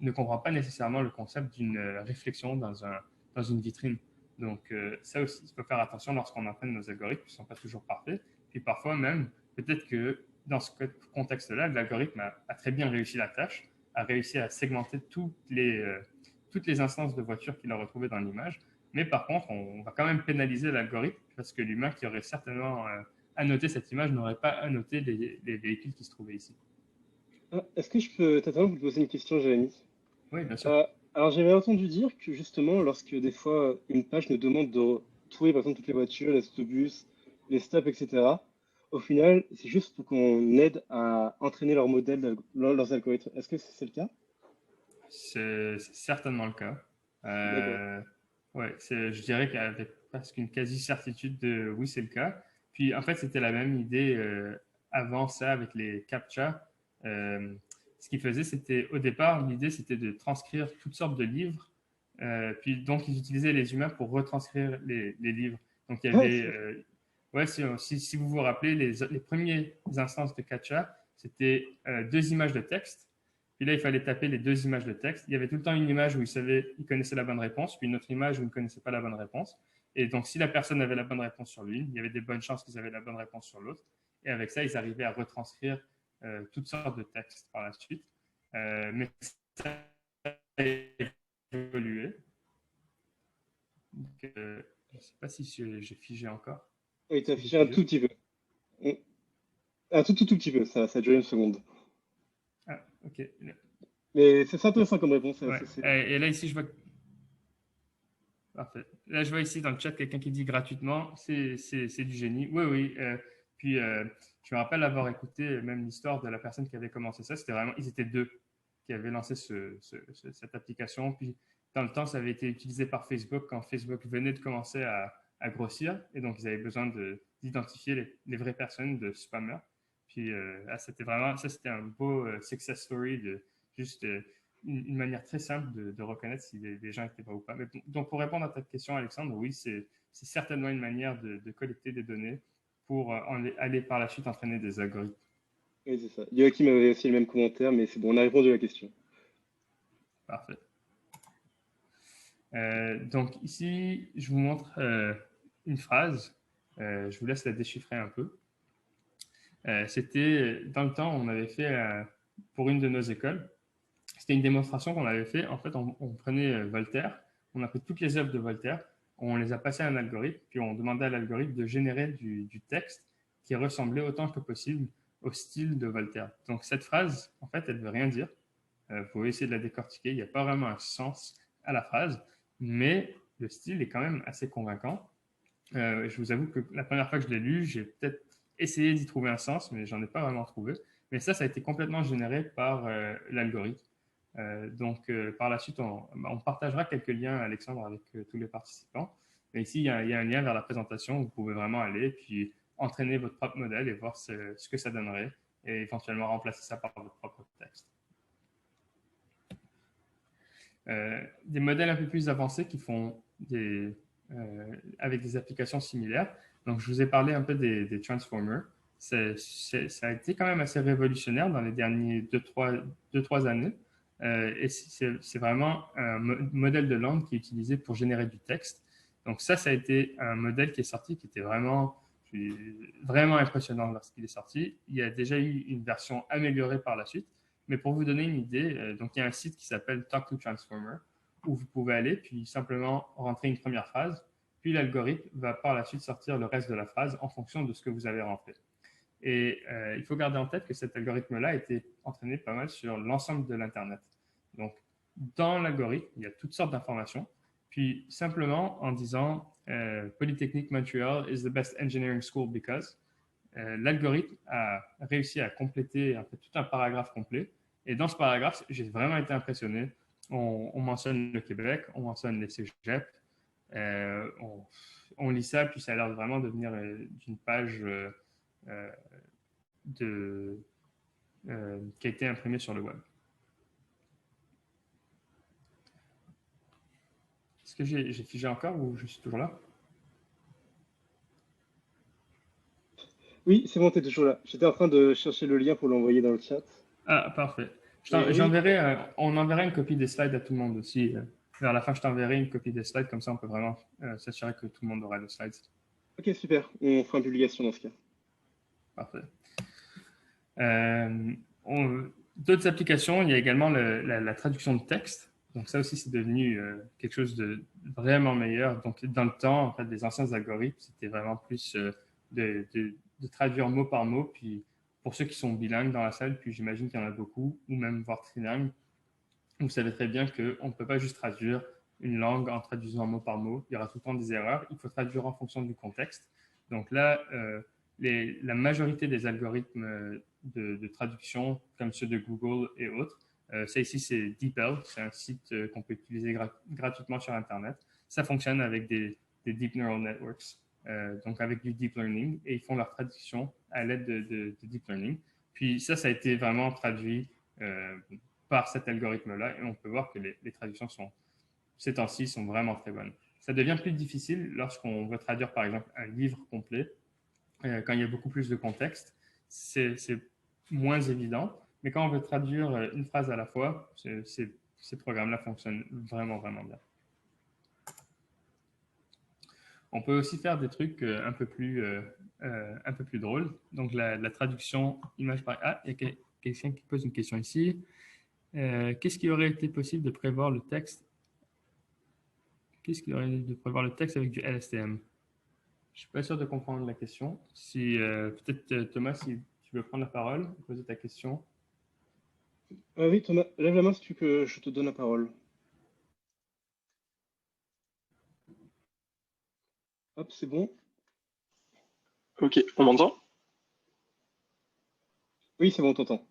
ne comprend pas nécessairement le concept d'une réflexion dans une vitrine. Donc, ça aussi, il faut faire attention lorsqu'on entraîne nos algorithmes qui ne sont pas toujours parfaits. Puis parfois même, peut-être que dans ce contexte-là, l'algorithme a très bien réussi la tâche, a réussi à segmenter toutes les instances de voitures qu'il a retrouvées dans l'image. Mais par contre, on va quand même pénaliser l'algorithme parce que l'humain qui aurait certainement annoté cette image n'aurait pas annoté les véhicules qui se trouvaient ici. Ah, est-ce que je peux t'attendre pour te poser une question, Jérémy? Oui, bien sûr. Alors, j'avais entendu dire que justement, lorsque des fois une page nous demande de trouver par exemple toutes les voitures, les autobus, les stops, etc., au final, c'est juste pour qu'on aide à entraîner leur modèle, leurs algorithmes. Est-ce que c'est le cas? C'est certainement le cas. D'accord. Ouais, je dirais qu'avec presque une quasi-certitude de oui, c'est le cas. Puis en fait, c'était la même idée avant ça avec les CAPTCHA. Ce qu'ils faisaient, c'était au départ, l'idée c'était de transcrire toutes sortes de livres. Puis donc, ils utilisaient les humains pour retranscrire les livres. Donc, il y Ah, avait. Ouais, si vous vous rappelez, les premières instances de CAPTCHA, c'était deux images de texte. Puis là, il fallait taper les deux images de texte. Il y avait tout le temps une image où il connaissait la bonne réponse, puis une autre image où il ne connaissait pas la bonne réponse. Et donc, si la personne avait la bonne réponse sur l'une, il y avait des bonnes chances qu'ils avaient la bonne réponse sur l'autre. Et avec ça, ils arrivaient à retranscrire toutes sortes de textes par la suite. Mais ça a évolué. Donc, je ne sais pas si j'ai figé encore. oui, t'as Si j'ai affiché un figé. tout petit peu. Mm. Un tout petit peu, ça a duré une seconde. Ah, ok. Mais c'est intéressant comme réponse. Ouais. Et là, ici, je vois. Parfait. Là, je vois ici dans le chat quelqu'un qui dit gratuitement, c'est du génie. Oui, oui. Puis, je me rappelle avoir écouté même l'histoire de la personne qui avait commencé ça. C'était vraiment, ils étaient deux qui avaient lancé cette application. Puis, dans le temps, ça avait été utilisé par Facebook quand Facebook venait de commencer à grossir. Et donc, ils avaient besoin d'identifier les vraies personnes de spammers. Puis, c'était vraiment, ça, c'était un beau success story de juste une manière très simple de reconnaître si les gens étaient vrais ou pas. Mais, donc, pour répondre à ta question, Alexandre, oui, c'est certainement une manière de collecter des données pour aller par la suite entraîner des algorithmes. Oui, c'est ça. Joachim avait aussi le même commentaire, mais c'est bon, on a répondu à la question. Parfait. Donc, ici, je vous montre une phrase. Je vous laisse la déchiffrer un peu. C'était, dans le temps, on avait fait pour une de nos écoles, c'était une démonstration qu'on avait fait. En fait, on prenait Voltaire, on a pris toutes les œuvres de Voltaire, on les a passées à un algorithme, puis on demandait à l'algorithme de générer du texte qui ressemblait autant que possible au style de Voltaire. Donc cette phrase, en fait, elle ne veut rien dire. Vous pouvez essayer de la décortiquer. Il n'y a pas vraiment un sens à la phrase, mais le style est quand même assez convaincant. Je vous avoue que la première fois que je l'ai lu, j'ai peut-être essayé d'y trouver un sens, mais j'en ai pas vraiment trouvé. Mais ça a été complètement généré par l'algorithme. Donc, par la suite, on partagera quelques liens, Alexandre, avec tous les participants. Mais ici, il y a un lien vers la présentation où vous pouvez vraiment aller puis entraîner votre propre modèle et voir ce que ça donnerait et éventuellement remplacer ça par votre propre texte. des modèles un peu plus avancés qui font avec des applications similaires. Donc, je vous ai parlé un peu des transformers. Ça a été quand même assez révolutionnaire dans les derniers 2-3 années. Et c'est vraiment un modèle de langue qui est utilisé pour générer du texte. Donc, ça a été un modèle qui est sorti qui était vraiment impressionnant lorsqu'il est sorti. Il y a déjà eu une version améliorée par la suite. Mais pour vous donner une idée, donc il y a un site qui s'appelle Talk to Transformer où vous pouvez aller puis simplement rentrer une première phrase, puis l'algorithme va par la suite sortir le reste de la phrase en fonction de ce que vous avez rentré. Et il faut garder en tête que cet algorithme-là a été entraîné pas mal sur l'ensemble de l'Internet. Donc, dans l'algorithme, il y a toutes sortes d'informations. Puis, simplement en disant Polytechnique Montreal is the best engineering school because l'algorithme a réussi à compléter en fait, tout un paragraphe complet. Et dans ce paragraphe, j'ai vraiment été impressionné. On mentionne le Québec, on mentionne les cégeps, on lit ça, puis ça a l'air vraiment de venir d'une page qui a été imprimée sur le web. Est-ce que j'ai figé encore ou je suis toujours là? Oui, c'est bon, tu es toujours là. J'étais en train de chercher le lien pour l'envoyer dans le chat. Ah, parfait. Oui. On enverra une copie des slides à tout le monde aussi. Vers la fin, je t'enverrai une copie des slides, comme ça on peut vraiment s'assurer que tout le monde aura les slides. Ok, super. On fera une publication dans ce cas. Parfait. D'autres applications, il y a également la traduction de texte. Donc ça aussi, c'est devenu quelque chose de vraiment meilleur. Donc dans le temps, en fait, les anciens algorithmes, c'était vraiment plus de traduire mot par mot. Puis pour ceux qui sont bilingues dans la salle, puis j'imagine qu'il y en a beaucoup, ou même voire trilingues, vous savez très bien qu'on ne peut pas juste traduire une langue en traduisant mot par mot. Il y aura tout le temps des erreurs. Il faut traduire en fonction du contexte. Donc là, la majorité des algorithmes de traduction, comme ceux de Google et autres, ça ici, c'est DeepL. C'est un site qu'on peut utiliser gratuitement sur Internet. Ça fonctionne avec des Deep Neural Networks, donc avec du Deep Learning, et ils font leur traduction à l'aide de Deep Learning. Puis ça a été vraiment traduit par cet algorithme-là, et on peut voir que les traductions ces temps-ci sont vraiment très bonnes. Ça devient plus difficile lorsqu'on veut traduire, par exemple, un livre complet, quand il y a beaucoup plus de contexte. C'est moins évident, mais quand on veut traduire une phrase à la fois, ces programmes-là fonctionnent vraiment, vraiment bien. On peut aussi faire des trucs un peu plus drôles. Donc, la traduction image par... Ah, il y a quelqu'un qui pose une question ici. Qu'est-ce qui aurait été possible de prévoir le texte? Qu'est-ce qui aurait été de prévoir le texte avec du LSTM? Je ne suis pas sûr de comprendre la question. Si peut-être Thomas, si tu veux prendre la parole, poser ta question. Oui, Thomas, lève la main si tu veux que je te donne la parole. Hop, c'est bon. Ok, on m'entend? Oui, c'est bon, on t'entend.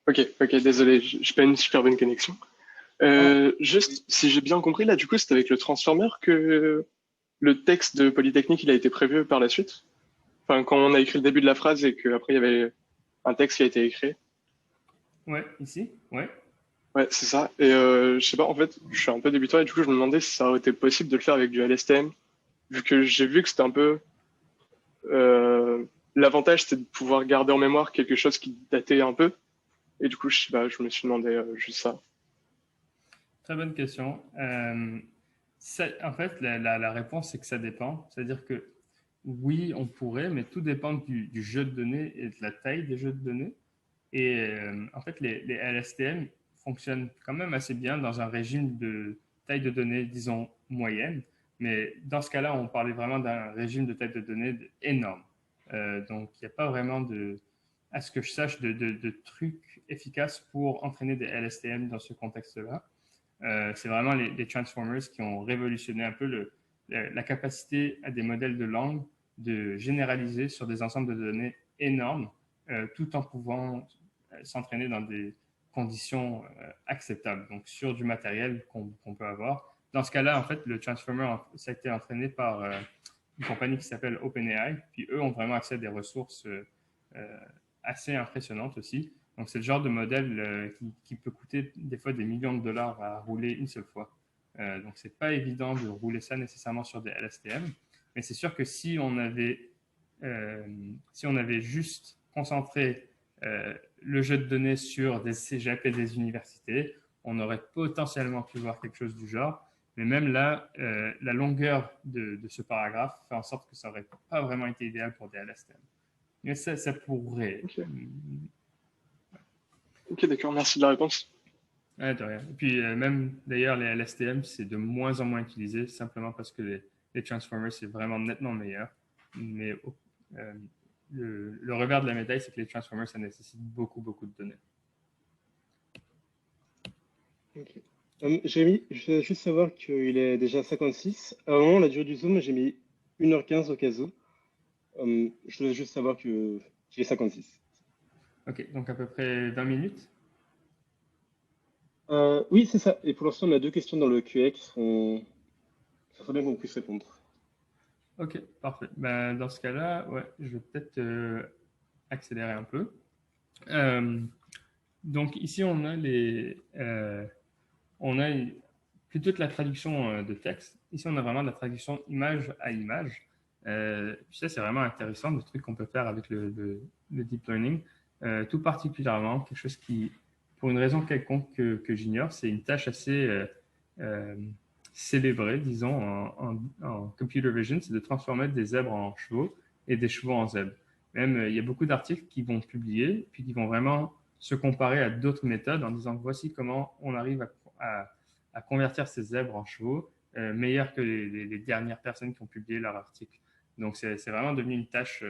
Ok, désolé, j'ai pas une super bonne connexion. Juste, si j'ai bien compris, là, du coup, c'est avec le transformer que le texte de Polytechnique, il a été prévu par la suite? Enfin, quand on a écrit le début de la phrase et qu'après, il y avait un texte qui a été écrit? Ouais, ici, ouais. Ouais, c'est ça. Et je sais pas, en fait, je suis un peu débutant et du coup, je me demandais si ça aurait été possible de le faire avec du LSTM, vu que j'ai vu que c'était un peu... l'avantage, c'était de pouvoir garder en mémoire quelque chose qui datait un peu. Et du coup, je sais pas, je me suis demandé juste ça. Très bonne question. En fait, la réponse, c'est que ça dépend. C'est-à-dire que oui, on pourrait, mais tout dépend du jeu de données et de la taille des jeux de données. Et en fait, les LSTM fonctionnent quand même assez bien dans un régime de taille de données, disons, moyenne. Mais dans ce cas-là, on parlait vraiment d'un régime de taille de données énorme. Donc, il n'y a pas vraiment à ce que je sache, de trucs efficaces pour entraîner des LSTM dans ce contexte-là. C'est vraiment les Transformers qui ont révolutionné un peu la capacité à des modèles de langue de généraliser sur des ensembles de données énormes, tout en pouvant s'entraîner dans des conditions acceptables, donc sur du matériel qu'on peut avoir. Dans ce cas-là, en fait, le Transformer, ça a été entraîné par une compagnie qui s'appelle OpenAI, puis eux ont vraiment accès à des ressources assez impressionnantes aussi. Donc, c'est le genre de modèle qui peut coûter des fois des millions de dollars à rouler une seule fois. Donc, c'est pas évident de rouler ça nécessairement sur des LSTM. Mais c'est sûr que si on avait juste concentré le jeu de données sur des cégep et des universités, on aurait potentiellement pu voir quelque chose du genre. Mais même là, la longueur de ce paragraphe fait en sorte que ça n'aurait pas vraiment été idéal pour des LSTM. Mais ça pourrait. Ok. Ok, d'accord, merci de la réponse. Ouais, de rien. Et puis même d'ailleurs, les LSTM, c'est de moins en moins utilisé simplement parce que les transformers, c'est vraiment nettement meilleur. Mais le revers de la médaille, c'est que les transformers, ça nécessite beaucoup, beaucoup de données. Ok. Jérémy, je veux juste savoir qu'il est déjà 56. À un moment, la durée du Zoom, j'ai mis 1h15 au cas où. Je veux juste savoir qu'il est 56. Ok, donc à peu près 20 minutes. Oui, c'est ça. Et pour l'instant, on a 2 questions dans le QA qui seront... Ça serait bien qu'on puisse répondre. Ok, parfait. Ben, dans ce cas-là, ouais, je vais peut-être accélérer un peu. Donc ici, on a plutôt que la traduction de texte. Ici, on a vraiment de la traduction image à image. Puis ça, c'est vraiment intéressant, le truc qu'on peut faire avec le deep learning. Tout particulièrement, quelque chose qui, pour une raison quelconque que j'ignore, c'est une tâche assez célébrée, disons, en computer vision, c'est de transformer des zèbres en chevaux et des chevaux en zèbres. Même, il y a beaucoup d'articles qui vont publier, puis qui vont vraiment se comparer à d'autres méthodes en disant voici comment on arrive à convertir ces zèbres en chevaux, meilleurs que les dernières personnes qui ont publié leur article. Donc, c'est vraiment devenu une tâche,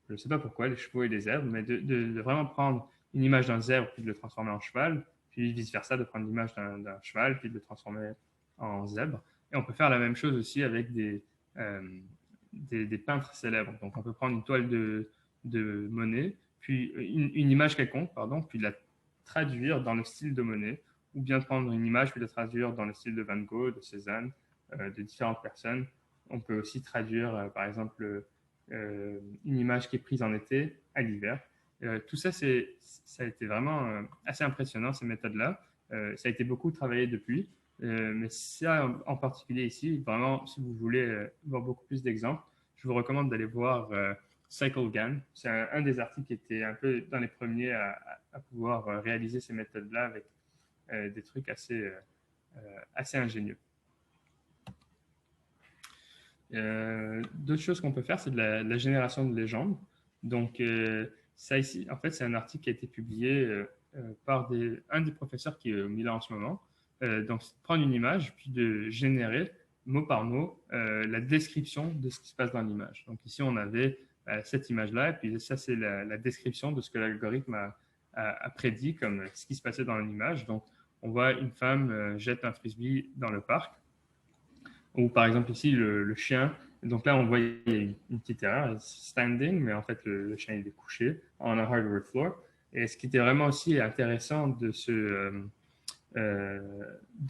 je ne sais pas pourquoi, les chevaux et les zèbres, mais de vraiment prendre une image d'un zèbre puis de le transformer en cheval, puis vice-versa, de prendre l'image d'un cheval puis de le transformer en zèbre. Et on peut faire la même chose aussi avec des peintres célèbres. Donc, on peut prendre une toile de Monet, puis une image quelconque, pardon, puis la traduire dans le style de Monet, ou bien prendre une image puis la traduire dans le style de Van Gogh, de Cézanne, de différentes personnes. On peut aussi traduire, par exemple, une image qui est prise en été à l'hiver. Tout ça, ça a été vraiment assez impressionnant, ces méthodes-là. Ça a été beaucoup travaillé depuis. Mais ça, en particulier ici, vraiment, si vous voulez voir beaucoup plus d'exemples, je vous recommande d'aller voir CycleGAN. C'est un des articles qui était un peu dans les premiers à pouvoir réaliser ces méthodes-là avec des trucs assez ingénieux. D'autres choses qu'on peut faire, c'est de la génération de légendes. Donc, ça ici, en fait, c'est un article qui a été publié par un des professeurs qui est au Milan en ce moment. Donc, c'est de prendre une image, puis de générer mot par mot la description de ce qui se passe dans l'image. Donc, ici, on avait cette image-là, et puis ça, c'est la description de ce que l'algorithme a prédit comme ce qui se passait dans l'image. Donc, on voit une femme jette un frisbee dans le parc. Ou par exemple ici, le chien. Donc là, on voit il y a une petite erreur, standing, mais en fait, le chien il est couché on a hardwood floor. Et ce qui était vraiment aussi intéressant de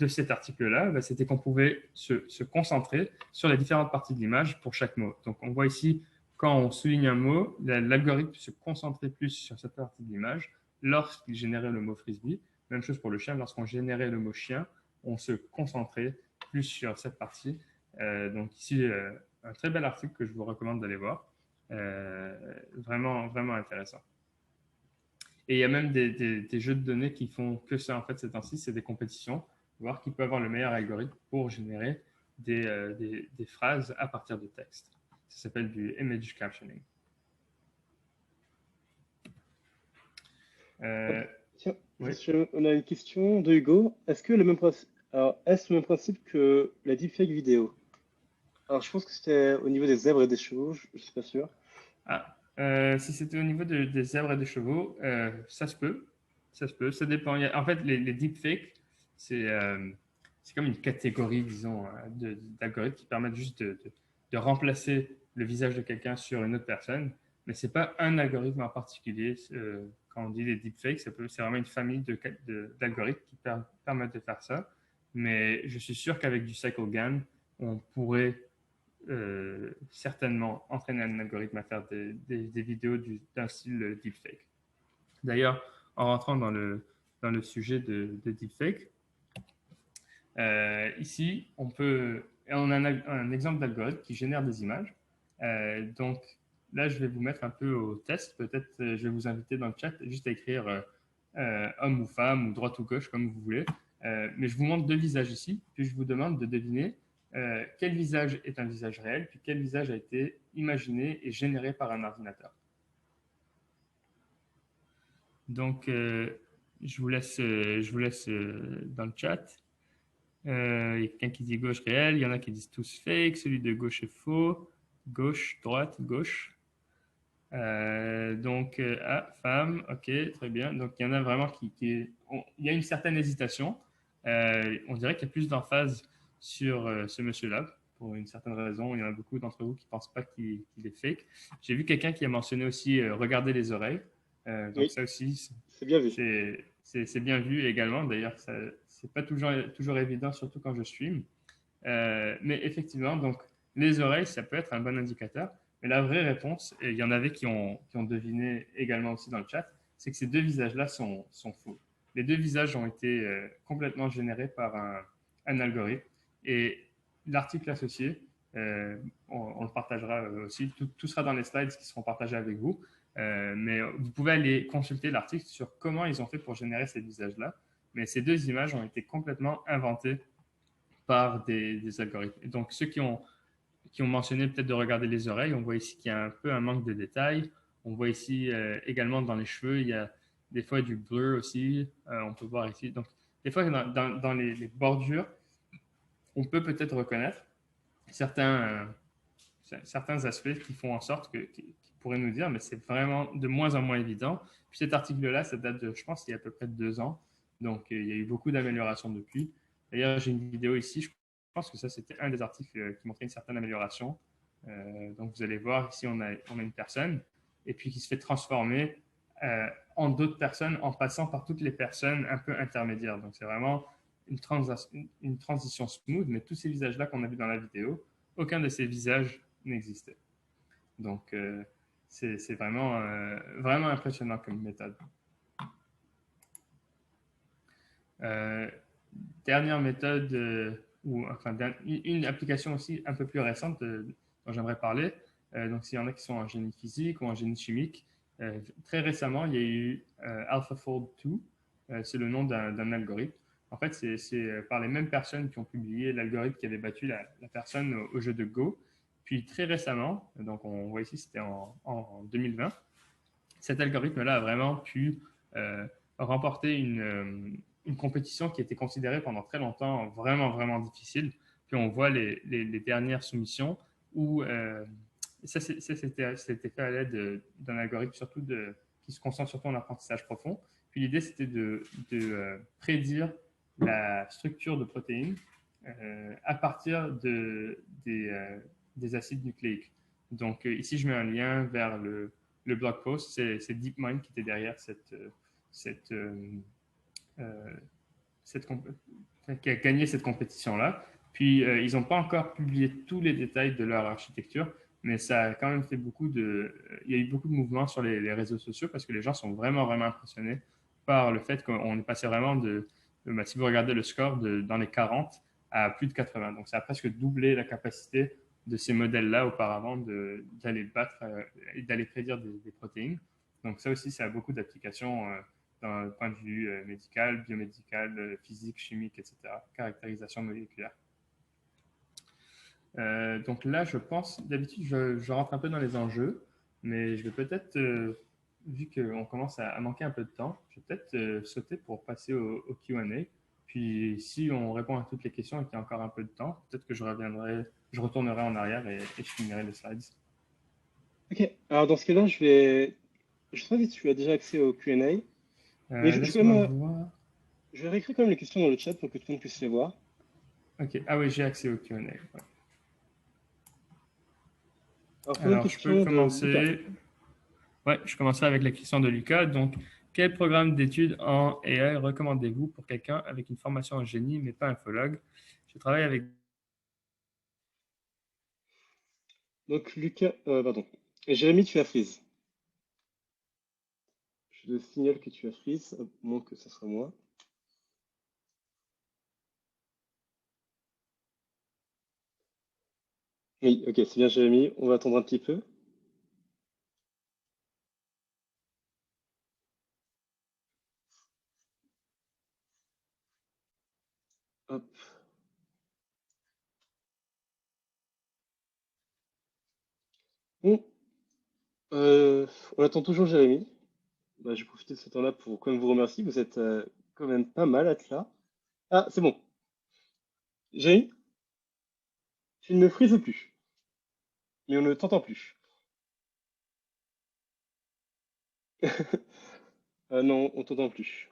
cet article-là, bah, c'était qu'on pouvait se concentrer sur les différentes parties de l'image pour chaque mot. Donc on voit ici, quand on souligne un mot, l'algorithme se concentrait plus sur cette partie de l'image lorsqu'il générait le mot frisbee. Même chose pour le chien, lorsqu'on générait le mot chien, on se concentrait plus sur cette partie. Donc ici, un très bel article que je vous recommande d'aller voir. Vraiment, vraiment intéressant. Et il y a même des jeux de données qui font que ça, en fait, ces temps-ci, c'est des compétitions, voir qui peut avoir le meilleur algorithme pour générer des phrases à partir de texte. Ça s'appelle du image captioning. Tiens, oui. on a une question de Hugo. Est-ce le même principe que la deepfake vidéo? Alors, je pense que c'était au niveau des zèbres et des chevaux, je ne suis pas sûr. Si c'était au niveau des zèbres et des chevaux, ça se peut. Ça se peut. Ça dépend. En fait, les deepfakes, c'est comme une catégorie, disons, d'algorithmes qui permettent juste de remplacer le visage de quelqu'un sur une autre personne. Mais ce n'est pas un algorithme en particulier. Quand on dit les deepfakes, c'est vraiment une famille d'algorithmes qui permettent de faire ça. Mais je suis sûr qu'avec du CycleGAN, on pourrait certainement entraîner un algorithme à faire des vidéos d'un style deepfake. D'ailleurs, en rentrant dans le sujet de deepfake. Ici, on a un exemple d'algorithme qui génère des images. Donc, là, je vais vous mettre un peu au test. Peut-être, je vais vous inviter dans le chat juste à écrire homme ou femme ou droite ou gauche, comme vous voulez. Mais je vous montre deux visages ici, puis je vous demande de deviner quel visage est un visage réel, puis quel visage a été imaginé et généré par un ordinateur. Donc, je vous laisse dans le chat. Il y a quelqu'un qui dit gauche réel, il y en a qui disent tous fake, celui de gauche est faux, gauche, droite, gauche. Donc, femme, ok, très bien. Donc, il y en a vraiment il y a une certaine hésitation. On dirait qu'il y a plus d'emphase sur ce monsieur-là, pour une certaine raison. Il y en a beaucoup d'entre vous qui ne pensent pas qu'il est fake. J'ai vu quelqu'un qui a mentionné aussi regarder les oreilles. Donc, Oui, ça aussi, c'est bien vu. c'est bien vu également. D'ailleurs, c'est pas toujours évident, surtout quand je stream. Mais effectivement, donc, les oreilles, ça peut être un bon indicateur. Mais la vraie réponse, et il y en avait qui ont deviné également aussi dans le chat, c'est que ces deux visages-là sont faux. Les deux visages ont été complètement générés par un algorithme. Et l'article associé, on le partagera aussi. Tout sera dans les slides qui seront partagés avec vous. Mais vous pouvez aller consulter l'article sur comment ils ont fait pour générer ces visages-là. Mais ces deux images ont été complètement inventées par des algorithmes. Et donc, ceux qui ont mentionné peut-être de regarder les oreilles, on voit ici qu'il y a un peu un manque de détails. On voit ici également dans les cheveux, il y a des fois du bleu aussi. On peut voir ici. Donc, des fois, dans les bordures, on peut peut-être reconnaître certains aspects qui font en sorte qui pourraient nous dire, mais c'est vraiment de moins en moins évident. Puis cet article-là, ça date de, je pense, il y a à peu près 2 ans. Donc, il y a eu beaucoup d'améliorations depuis. D'ailleurs, j'ai une vidéo ici. Je pense que ça, c'était un des articles qui montrait une certaine amélioration. Donc, vous allez voir, ici, on a une personne et puis qui se fait transformer en d'autres personnes en passant par toutes les personnes un peu intermédiaires. Donc, c'est vraiment une transition smooth, mais tous ces visages-là qu'on a vus dans la vidéo, aucun de ces visages n'existait. Donc, c'est vraiment, vraiment impressionnant comme méthode. Dernière méthode, une application aussi un peu plus récente dont j'aimerais parler. Donc, s'il y en a qui sont en génie physique ou en génie chimique, très récemment, il y a eu AlphaFold 2. C'est le nom d'un algorithme. En fait, c'est par les mêmes personnes qui ont publié l'algorithme qui avait battu la personne au jeu de Go. Puis très récemment, donc on voit ici, c'était en 2020, cet algorithme-là a vraiment pu remporter une compétition qui était considérée pendant très longtemps vraiment, vraiment difficile. Puis on voit les dernières soumissions où ça c'était fait à l'aide d'un algorithme qui se concentre surtout en apprentissage profond. Puis l'idée, c'était de prédire la structure de protéines à partir des acides nucléiques. Donc ici, je mets un lien vers le blog post. C'est DeepMind qui était derrière qui a gagné cette compétition-là. Puis, ils n'ont pas encore publié tous les détails de leur architecture, mais ça a quand même fait il y a eu beaucoup de mouvements sur les réseaux sociaux parce que les gens sont vraiment, vraiment impressionnés par le fait qu'on est passé vraiment si vous regardez le score, dans les 40 à plus de 80. Donc, ça a presque doublé la capacité de ces modèles-là auparavant d'aller battre et d'aller prédire des protéines. Donc, ça aussi, ça a beaucoup d'applications d'un point de vue médical, biomédical, physique, chimique, etc. Caractérisation moléculaire. Donc là, je pense, d'habitude, je rentre un peu dans les enjeux, mais je vais peut-être, vu qu'on commence à manquer un peu de temps, je vais peut-être sauter pour passer au Q&A. Puis si on répond à toutes les questions et qu'il y a encore un peu de temps, peut-être que je retournerai en arrière et je finirai les slides. Ok, alors dans ce cas-là, je sais pas si tu as déjà accès au Q&A, mais Laisse-moi voir. je vais réécrire quand même les questions dans le chat pour que tout le monde puisse les voir. Ok, ah oui, j'ai accès au Q&A. Ouais. Alors, je peux commencer. Ouais, je commencerai avec la question de Lucas. Donc, quel programme d'études en AI recommandez-vous pour quelqu'un avec une formation en génie, mais pas infologue? Je travaille avec... Donc, Lucas, pardon. Et Jérémy, tu as freeze. Je te signale que tu as freeze, à moins que ce soit moi. Oui, ok, c'est bien Jérémy. On va attendre un petit peu. Hop. Bon, on attend toujours Jérémy. Bah, je vais profiter de ce temps-là pour quand même vous remercier. Vous êtes quand même pas mal à être là. Ah, c'est bon. Jérémy, tu ne me frises plus, mais on ne t'entend plus. Non, on t'entend plus.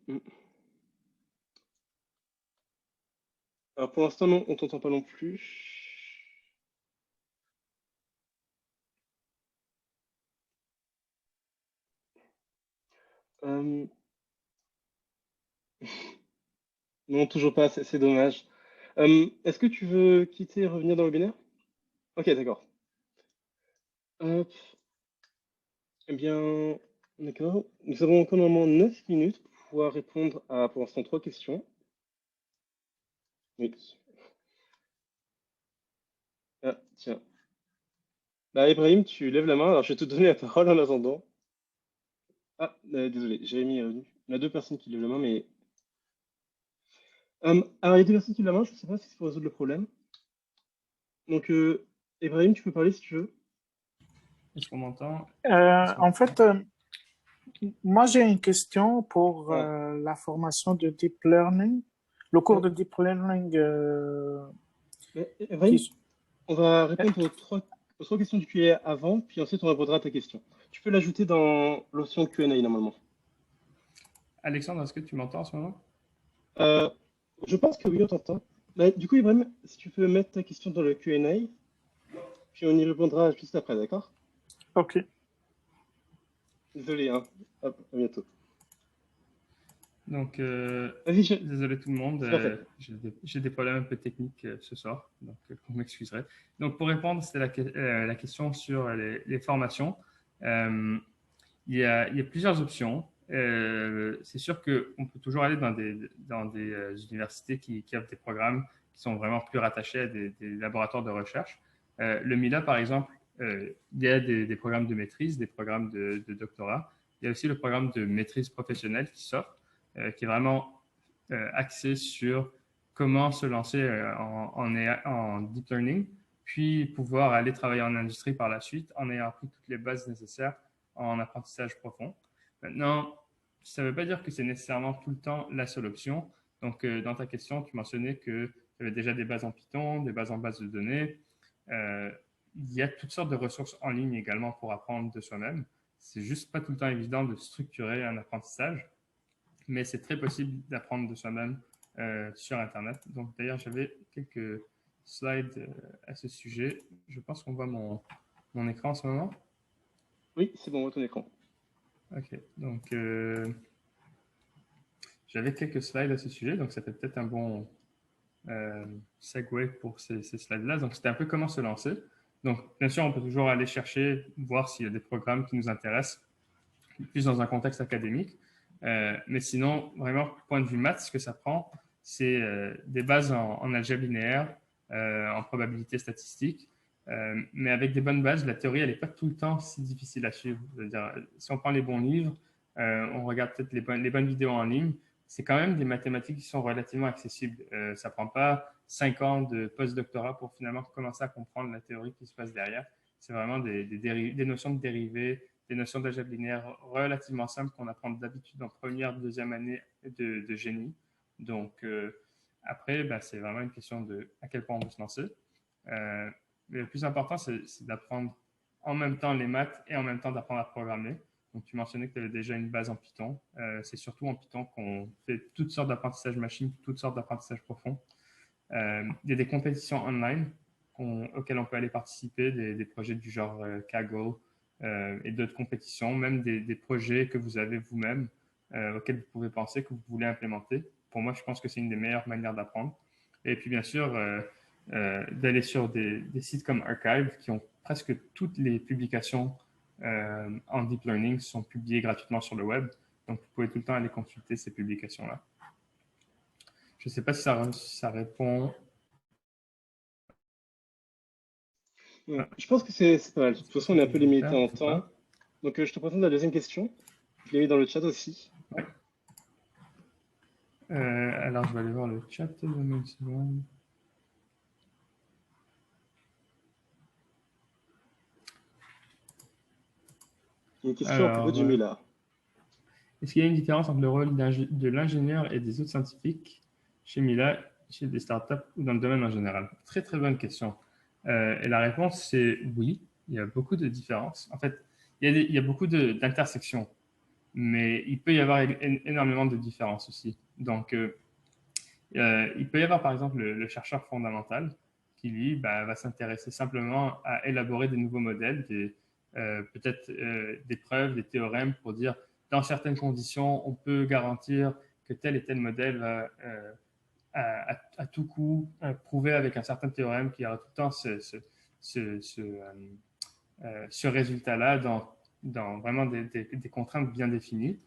Mm. Alors pour l'instant, non, on t'entend pas non plus. Euh, Non, toujours pas, c'est dommage. Est-ce que tu veux quitter et revenir dans le webinaire? Ok, d'accord. Hop, eh bien, d'accord. Nous avons encore normalement 9 minutes pour pouvoir répondre à, pour l'instant, 3 questions. Oui. Ah, tiens. Bah, Ibrahim, tu lèves la main, alors je vais te donner la parole en attendant. Ah, désolé, Jérémy est revenu. Il y a deux personnes qui lèvent la main, mais... alors, il y a deux personnes qui lèvent la main, je ne sais pas si c'est pour résoudre le problème. Donc, Ibrahim, tu peux parler si tu veux. Est-ce qu'on m'entend? En fait, moi j'ai une question pour Ah, la formation de deep learning, le cours ouais. de deep learning Mais, Ibrahim, qui... on va répondre aux trois questions du Q&A avant, puis ensuite on répondra à ta question. Tu peux l'ajouter dans l'option Q&A normalement. Alexandre, est-ce que tu m'entends en ce moment? Euh, je pense que oui, on t'entend. Bah, du coup, Ibrahim, si tu peux mettre ta question dans le Q&A, puis on y répondra juste après, d'accord? Ok. Désolé, hein. Hop, à bientôt. Donc, Vas-y, désolé tout le monde, c'est parfait. j'ai des problèmes un peu techniques ce soir, donc vous m'excuserez. Donc, pour répondre, c'était la question sur les formations. Euh, il y a plusieurs options. C'est sûr qu'on peut toujours aller dans des universités qui offrent des programmes qui sont vraiment plus rattachés à des laboratoires de recherche. Le MILA, par exemple, il y a des programmes de maîtrise, des programmes de doctorat. Il y a aussi le programme de maîtrise professionnelle qui s'offre, qui est vraiment axé sur comment se lancer en deep learning, puis pouvoir aller travailler en industrie par la suite en ayant appris toutes les bases nécessaires en apprentissage profond. Maintenant, ça ne veut pas dire que c'est nécessairement tout le temps la seule option. Donc, dans ta question, tu mentionnais que tu avais déjà des bases en Python, des bases en base de données. Euh, il y a toutes sortes de ressources en ligne également pour apprendre de soi-même. C'est juste pas tout le temps évident de structurer un apprentissage, mais c'est très possible d'apprendre de soi-même sur Internet. Donc, d'ailleurs, j'avais quelques slides à ce sujet. Je pense qu'on voit mon écran en ce moment. Oui, c'est bon, on voit ton écran. Ok, donc j'avais quelques slides à ce sujet, donc ça fait peut-être un bon segue pour ces slides-là. Donc c'était un peu comment se lancer. Donc bien sûr, on peut toujours aller chercher, voir s'il y a des programmes qui nous intéressent, plus dans un contexte académique. Mais sinon, vraiment, point de vue maths, ce que ça prend, c'est des bases en algèbre linéaire, en probabilité statistique. Mais avec des bonnes bases, la théorie, elle n'est pas tout le temps si difficile à suivre. C'est-à-dire, si on prend les bons livres, on regarde peut-être les bonnes vidéos en ligne, c'est quand même des mathématiques qui sont relativement accessibles. Ça ne prend pas 5 ans de post-doctorat pour finalement commencer à comprendre la théorie qui se passe derrière. C'est vraiment des notions de dérivées, des notions d'algèbre linéaire relativement simples qu'on apprend d'habitude en première, deuxième année de génie. Donc, après, ben, c'est vraiment une question de à quel point on veut se lancer. Mais le plus important, c'est d'apprendre en même temps les maths et en même temps d'apprendre à programmer. Donc, tu mentionnais que tu avais déjà une base en Python. C'est surtout en Python qu'on fait toutes sortes d'apprentissages machine, toutes sortes d'apprentissages profonds. Il y a des compétitions online auxquelles on peut aller participer, des projets du genre Kaggle et d'autres compétitions, même des projets que vous avez vous-même, auxquels vous pouvez penser que vous voulez implémenter. Pour moi, je pense que c'est une des meilleures manières d'apprendre. Et puis, bien sûr, d'aller sur des sites comme Archive qui ont presque toutes les publications en deep learning sont publiées gratuitement sur le web. Donc, vous pouvez tout le temps aller consulter ces publications-là. Je ne sais pas si ça répond. Je pense que c'est pas mal. De toute façon, on est un peu limité en Je sais temps. pas. Donc, je te présente la deuxième question. Je l'ai mis dans le chat aussi. Ouais. Alors, je vais aller voir le chat. Donne-moi une seconde. Il y a une question à propos du Mila. Est-ce qu'il y a une différence entre le rôle de l'ingénieur et des autres scientifiques chez Mila, chez des startups ou dans le domaine en général? Très, très bonne question. Et la réponse, c'est oui. Il y a beaucoup de différences. En fait, il y a beaucoup d'intersections, mais il peut y avoir énormément de différences aussi. Donc, il peut y avoir, par exemple, le chercheur fondamental qui, lui, va s'intéresser simplement à élaborer des nouveaux modèles, peut-être des preuves, des théorèmes pour dire, dans certaines conditions, on peut garantir que tel et tel modèle va à tout coup prouver avec un certain théorème qu'il y aura tout le temps ce résultat-là dans vraiment des contraintes bien définies.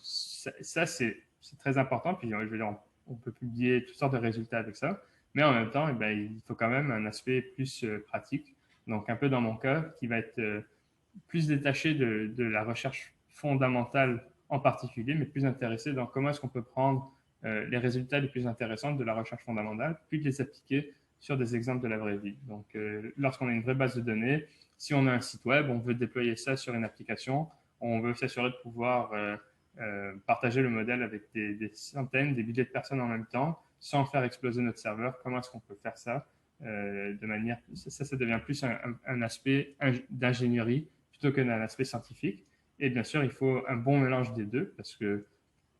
Ça c'est très important. Puis, je veux dire, on peut publier toutes sortes de résultats avec ça. Mais en même temps, il faut quand même un aspect plus pratique. Donc, un peu dans mon cas, qui va être plus détaché de la recherche fondamentale en particulier, mais plus intéressé dans comment est-ce qu'on peut prendre les résultats les plus intéressants de la recherche fondamentale, puis de les appliquer sur des exemples de la vraie vie. Donc, lorsqu'on a une vraie base de données, si on a un site web, on veut déployer ça sur une application, on veut s'assurer de pouvoir partager le modèle avec des centaines, des milliers de personnes en même temps, sans faire exploser notre serveur. Comment est-ce qu'on peut faire ça de manière... Ça devient plus un aspect d'ingénierie plutôt qu'un aspect scientifique. Et bien sûr, il faut un bon mélange des deux parce que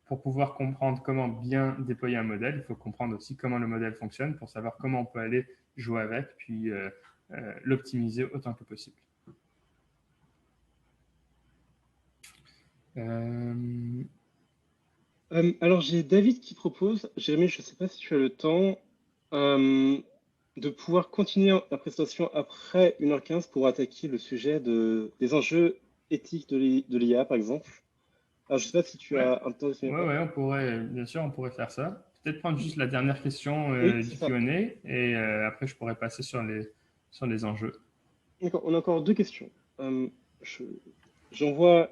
pour pouvoir comprendre comment bien déployer un modèle, il faut comprendre aussi comment le modèle fonctionne pour savoir comment on peut aller jouer avec, puis l'optimiser autant que possible. Alors, j'ai David qui propose, Jérémy, je ne sais pas si tu as le temps, de pouvoir continuer la présentation après 1h15 pour attaquer le sujet des enjeux éthiques de l'IA, par exemple. Alors, je ne sais pas si tu as un temps de finir. Oui, on pourrait, bien sûr, on pourrait faire ça. Peut-être prendre juste la dernière question du Q&A et après, je pourrais passer sur les enjeux. D'accord, on a encore deux questions. J'envoie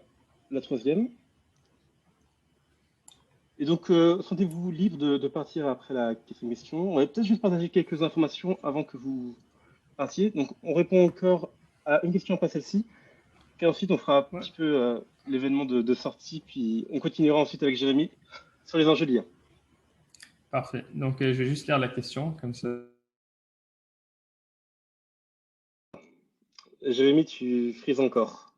la troisième. Et donc, sentez-vous libre de partir après la question. On va peut-être juste partager quelques informations avant que vous partiez. Donc, on répond encore à une question après celle-ci. Puis ensuite, on fera un petit peu l'événement de sortie. Puis, on continuera ensuite avec Jérémy sur les enjeux d'IA. Parfait. Donc, je vais juste lire la question, comme ça. Jérémy, tu frises encore.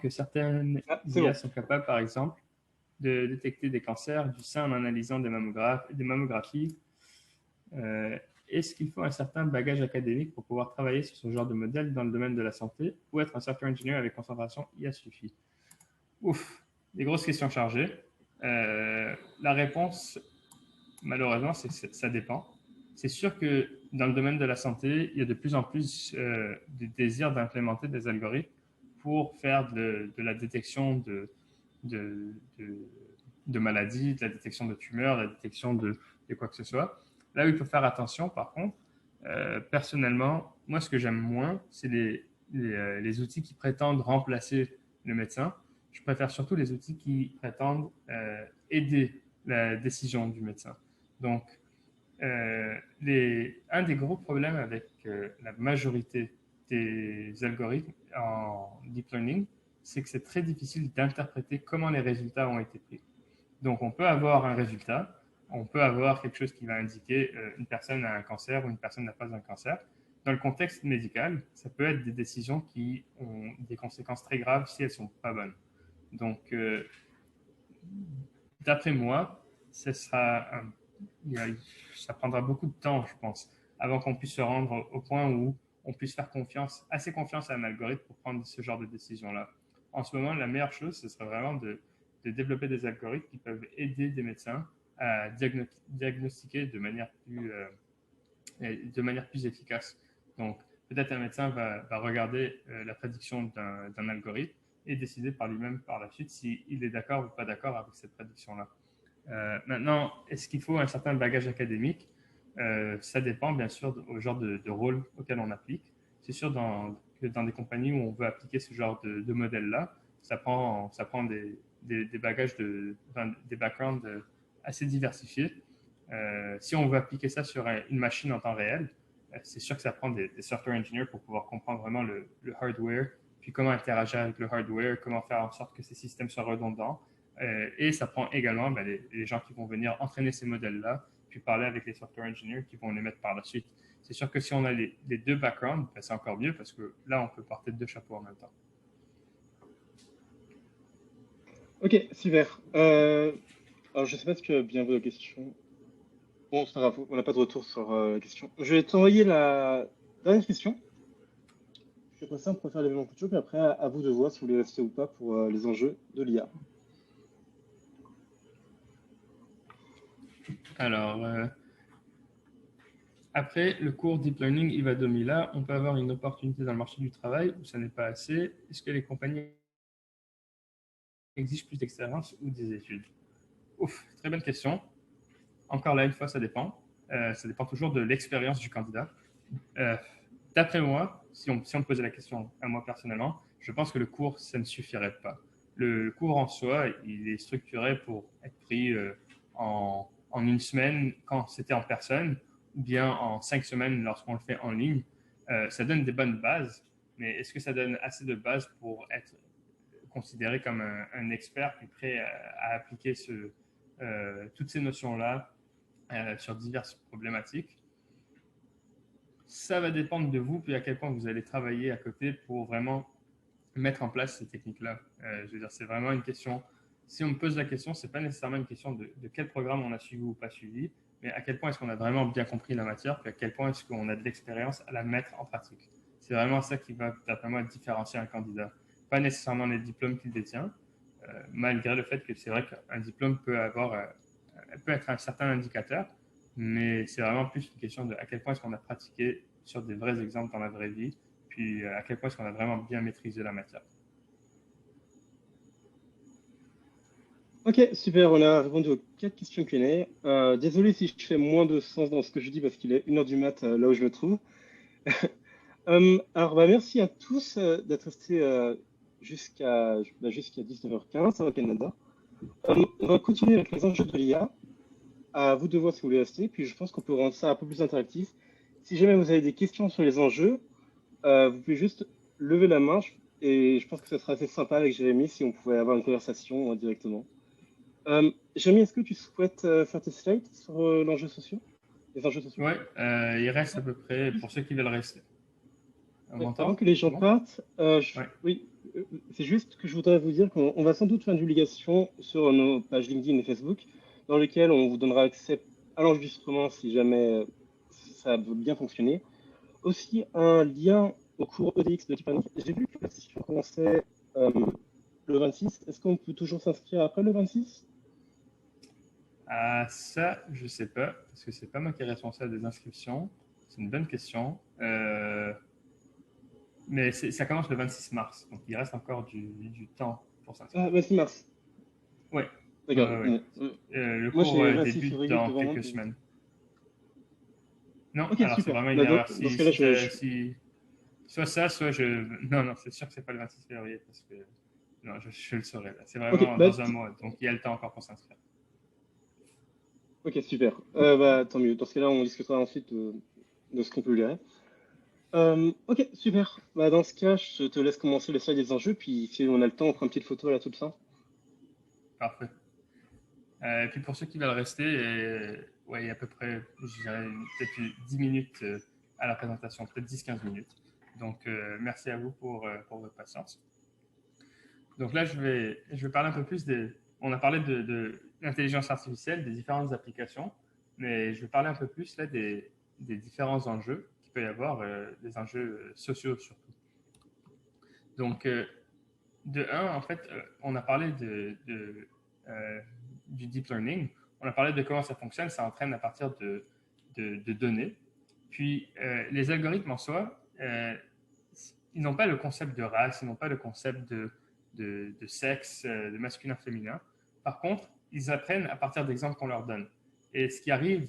Que certaines IA sont capables, par exemple, de détecter des cancers du sein en analysant des mammographies. Est-ce qu'il faut un certain bagage académique pour pouvoir travailler sur ce genre de modèle dans le domaine de la santé ou être un software engineer avec concentration IA suffit? Ouf, des grosses questions chargées. La réponse, malheureusement, c'est que ça dépend. C'est sûr que dans le domaine de la santé, il y a de plus en plus de désir d'implémenter des algorithmes pour faire de la détection de maladies, de la détection de tumeurs, de la détection de quoi que ce soit. Là où il faut faire attention, par contre, personnellement, moi, ce que j'aime moins, c'est les outils qui prétendent remplacer le médecin. Je préfère surtout les outils qui prétendent aider la décision du médecin. Donc, un des gros problèmes avec la majorité des algorithmes en deep learning, c'est que c'est très difficile d'interpréter comment les résultats ont été pris. Donc, on peut avoir un résultat, on peut avoir quelque chose qui va indiquer une personne a un cancer ou une personne n'a pas un cancer. Dans le contexte médical, ça peut être des décisions qui ont des conséquences très graves si elles ne sont pas bonnes. Donc, d'après moi, ça prendra beaucoup de temps, je pense, avant qu'on puisse se rendre au point où on puisse faire assez confiance à un algorithme pour prendre ce genre de décision-là. En ce moment, la meilleure chose, ce serait vraiment de développer des algorithmes qui peuvent aider des médecins à diagnostiquer de manière plus efficace. Donc, peut-être un médecin va regarder la prédiction d'un algorithme et décider par lui-même par la suite s'il est d'accord ou pas d'accord avec cette prédiction-là. Maintenant, est-ce qu'il faut un certain bagage académique? Ça dépend bien sûr au genre de rôle auquel on applique. C'est sûr que dans des compagnies où on veut appliquer ce genre de modèle-là, ça prend des bagages des backgrounds assez diversifiés. Si on veut appliquer ça sur une machine en temps réel, c'est sûr que ça prend des software engineers pour pouvoir comprendre vraiment le hardware, puis comment interagir avec le hardware, comment faire en sorte que ces systèmes soient redondants. Et ça prend également les gens qui vont venir entraîner ces modèles-là, puis parler avec les software engineers qui vont les mettre par la suite. C'est sûr que si on a les deux backgrounds, ben, c'est encore mieux parce que là, on peut porter deux chapeaux en même temps. Ok, super. Alors, je sais pas si tu as bien vu la question. Bon, c'est pas grave, on n'a pas de retour sur la question. Je vais t'envoyer la dernière question. Je vais passer on pourrait faire l'événement culture, puis après, à vous de voir si vous voulez rester ou pas pour les enjeux de l'IA. Alors, après le cours Deep Learning Iva Domila, on peut avoir une opportunité dans le marché du travail où ça n'est pas assez. Est-ce que les compagnies exigent plus d'expérience ou des études? Ouf, très bonne question. Encore là, une fois, ça dépend. Ça dépend toujours de l'expérience du candidat. D'après moi, si on me posait la question à moi personnellement, je pense que le cours, ça ne suffirait pas. Le cours en soi, il est structuré pour être pris en une semaine quand c'était en personne, ou bien en 5 semaines lorsqu'on le fait en ligne. Ça donne des bonnes bases, mais est-ce que ça donne assez de bases pour être considéré comme un expert qui est prêt à appliquer toutes ces notions-là sur diverses problématiques? Ça va dépendre de vous, puis à quel point vous allez travailler à côté pour vraiment mettre en place ces techniques-là. Je veux dire, c'est vraiment une question. Si on me pose la question, ce n'est pas nécessairement une question de quel programme on a suivi ou pas suivi, mais à quel point est-ce qu'on a vraiment bien compris la matière, puis à quel point est-ce qu'on a de l'expérience à la mettre en pratique. C'est vraiment ça qui va, d'après moi, différencier un candidat. Pas nécessairement les diplômes qu'il détient, malgré le fait que c'est vrai qu'un diplôme peut être un certain indicateur, mais c'est vraiment plus une question de à quel point est-ce qu'on a pratiqué sur des vrais exemples dans la vraie vie, puis à quel point est-ce qu'on a vraiment bien maîtrisé la matière. Ok, super, on a répondu aux 4 questions Q&A. Désolé si je fais moins de sens dans ce que je dis parce qu'il est 1h du mat là où je me trouve. Alors, bah, merci à tous d'être restés jusqu'à 19h15 au Canada. On va continuer avec les enjeux de l'IA. À vous de voir si vous voulez rester. Puis je pense qu'on peut rendre ça un peu plus interactif. Si jamais vous avez des questions sur les enjeux, vous pouvez juste lever la main. Et je pense que ça serait assez sympa avec Jérémy si on pouvait avoir une conversation directement. Jérémy, est-ce que tu souhaites faire tes slides sur les enjeux sociaux? Oui, il reste à peu près, pour ceux qui veulent rester. Ouais, avant que les gens partent, oui, c'est juste que je voudrais vous dire qu'on va sans doute faire une publication sur nos pages LinkedIn et Facebook, dans lesquelles on vous donnera accès à l'enregistrement si jamais ça veut bien fonctionner. Aussi, un lien au cours EDX de Tiffany. J'ai vu que la session commençait le 26. Est-ce qu'on peut toujours s'inscrire après le 26? Ça, je ne sais pas, parce que ce n'est pas moi qui est responsable des inscriptions. C'est une bonne question. Mais ça commence le 26 mars, donc il reste encore du temps pour s'inscrire. Ah, 26 mars. Oui. D'accord. Le Moi, cours j'ai 26 débute février dans devant moi, quelques semaines. Non, ok, alors c'est super. vraiment une Bah, erreur. dans ce cas-là, Soit ça, soit je. Non, c'est sûr que c'est pas le 26 février parce que. Non, je le saurai. C'est vraiment dans un mois, donc il y a le temps encore pour s'inscrire. Ok, super. Bah, tant mieux. Dans ce cas-là, on discutera ensuite de ce qu'on peut lire. Ok, super. Bah, dans ce cas, je te laisse commencer le slide des enjeux, puis si on a le temps, on prend une petite photo à la toute fin. Parfait. Et puis pour ceux qui veulent rester, ouais, il y a à peu près, je dirais, peut-être 10 minutes à la présentation, peut-être 10-15 minutes. Donc, merci à vous pour votre patience. Donc là, je vais parler un peu plus on a parlé de l'intelligence artificielle, des différentes applications, mais je vais parler un peu plus là des différents enjeux qu'il peut y avoir, des enjeux sociaux surtout. Donc, de un, en fait, on a parlé du deep learning. on a parlé de comment ça fonctionne, ça entraîne à partir de données. Puis, les algorithmes en soi, ils n'ont pas le concept de race, ils n'ont pas le concept de sexe, de masculin-féminin. Par contre, ils apprennent à partir d'exemples qu'on leur donne. Et ce qui arrive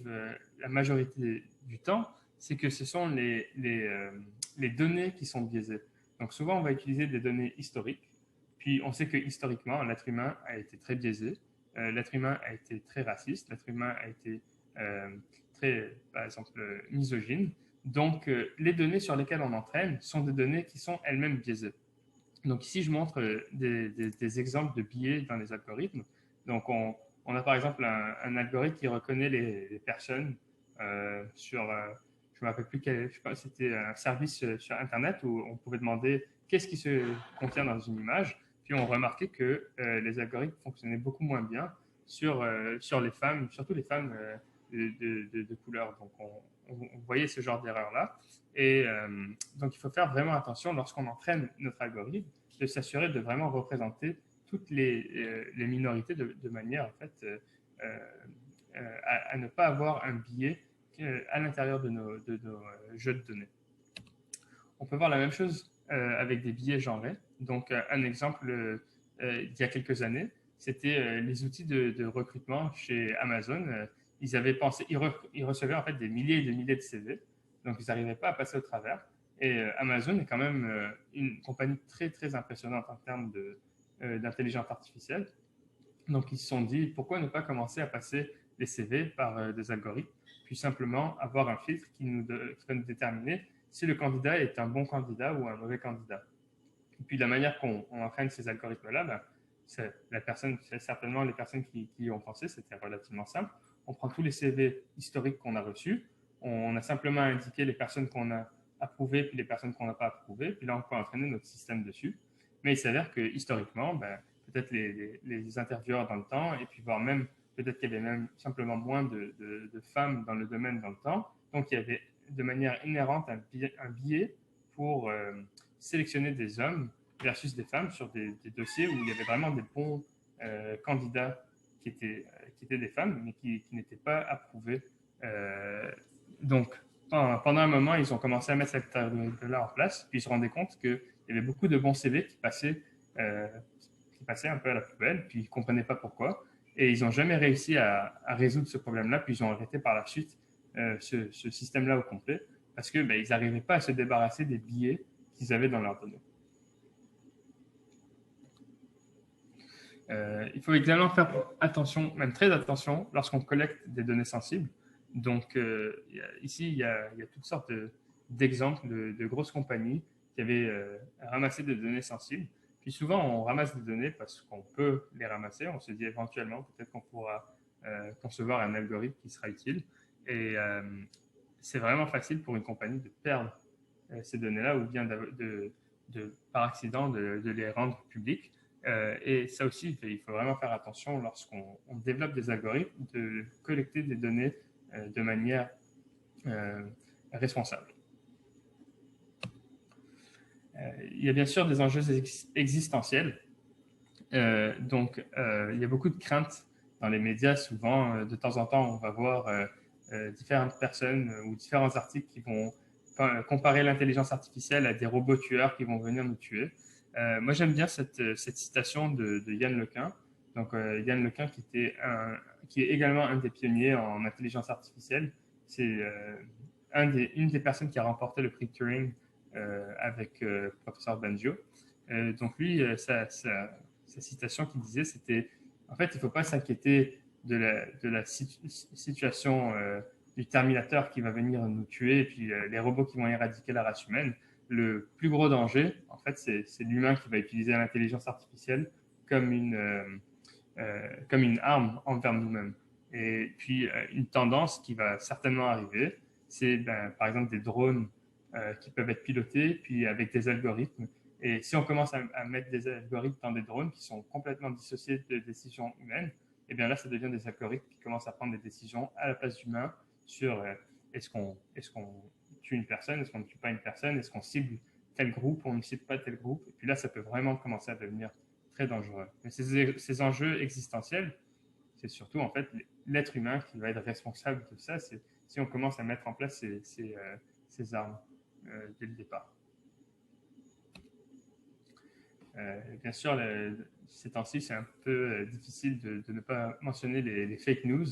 la majorité du temps, c'est que ce sont les données qui sont biaisées. Donc souvent, on va utiliser des données historiques. Puis on sait que historiquement, l'être humain a été très biaisé. L'être humain a été très raciste. L'être humain a été très, par exemple, misogyne. Donc les données sur lesquelles on entraîne sont des données qui sont elles-mêmes biaisées. Donc ici, je montre des exemples de biais dans les algorithmes. Donc on a par exemple un algorithme qui reconnaît les personnes sur, je ne me rappelle plus quel, je sais pas, c'était un service sur Internet où on pouvait demander qu'est-ce qui se contient dans une image. Puis on remarquait que les algorithmes fonctionnaient beaucoup moins bien sur les femmes, surtout les femmes de couleur. Donc on voyait ce genre d'erreur-là. Et donc il faut faire vraiment attention lorsqu'on entraîne notre algorithme de s'assurer de vraiment représenter toutes les minorités de manière en fait à ne pas avoir un biais à l'intérieur de nos jeux de données. On peut voir la même chose avec des biais genrés. Donc un exemple il y a quelques années, c'était les outils de recrutement chez Amazon. Ils avaient pensé, ils recevaient en fait des milliers et des milliers de CV, donc ils n'arrivaient pas à passer au travers. Et Amazon est quand même une compagnie très très impressionnante en termes d'intelligence artificielle. Donc ils se sont dit pourquoi ne pas commencer à passer les CV par des algorithmes, puis simplement avoir un filtre qui va nous déterminer si le candidat est un bon candidat ou un mauvais candidat. Et puis la manière qu'on entraîne ces algorithmes-là, ben, c'est certainement les personnes qui y ont pensé, c'était relativement simple. On prend tous les CV historiques qu'on a reçus, on a simplement indiqué les personnes qu'on a approuvées puis les personnes qu'on n'a pas approuvées, puis là on peut entraîner notre système dessus. Mais il s'avère que historiquement, ben, peut-être les intervieweurs dans le temps, et puis voire même peut-être qu'il y avait même simplement moins de femmes dans le domaine dans le temps, donc il y avait de manière inhérente un biais pour sélectionner des hommes versus des femmes sur des dossiers où il y avait vraiment des bons candidats qui étaient des femmes, mais qui n'étaient pas approuvés. Donc, pendant un moment, ils ont commencé à mettre cette algorithme-là en place, puis ils se rendaient compte qu'il y avait beaucoup de bons CV qui passaient un peu à la poubelle, puis ils ne comprenaient pas pourquoi. Et ils n'ont jamais réussi à résoudre ce problème-là, puis ils ont arrêté par la suite ce système-là au complet, parce qu'ils n'arrivaient pas à se débarrasser des biais qu'ils avaient dans leurs données. Il faut également faire attention, même très attention, lorsqu'on collecte des données sensibles. Donc, ici, il y a toutes sortes d'exemples de grosses compagnies qui avaient ramassé des données sensibles. Puis souvent, on ramasse des données parce qu'on peut les ramasser. On se dit éventuellement, peut-être qu'on pourra concevoir un algorithme qui sera utile. Et c'est vraiment facile pour une compagnie de perdre ces données-là ou bien par accident de les rendre publiques. Et ça aussi, il faut vraiment faire attention lorsqu'on développe des algorithmes de collecter des données de manière responsable. Il y a bien sûr des enjeux existentiels. Donc, il y a beaucoup de craintes dans les médias. Souvent, de temps en temps, on va voir différentes personnes ou différents articles qui vont comparer l'intelligence artificielle à des robots tueurs qui vont venir nous tuer. Moi, j'aime bien cette citation de Yann LeCun. Donc, Yann LeCun qui est également un des pionniers en intelligence artificielle. C'est une des personnes qui a remporté le prix Turing avec professeur Bengio. Donc, lui, sa citation qu'il disait, c'était en fait, il ne faut pas s'inquiéter de la situation du Terminateur qui va venir nous tuer et puis les robots qui vont éradiquer la race humaine. Le plus gros danger, en fait, c'est l'humain qui va utiliser l'intelligence artificielle comme une arme envers nous-mêmes. Et puis, une tendance qui va certainement arriver, c'est par exemple des drones qui peuvent être pilotés, puis avec des algorithmes. Et si on commence à mettre des algorithmes dans des drones qui sont complètement dissociés de décisions humaines, eh bien là, ça devient des algorithmes qui commencent à prendre des décisions à la place d'humains sur est-ce qu'on tue une personne, est-ce qu'on ne tue pas une personne, est-ce qu'on cible tel groupe, on ne cible pas tel groupe. Et puis là, ça peut vraiment commencer à devenir très dangereux. Mais ces enjeux existentiels, c'est surtout en fait l'être humain qui va être responsable de ça. Si on commence à mettre en place ces armes dès le départ. Bien sûr, ces temps-ci, c'est un peu difficile de ne pas mentionner les fake news.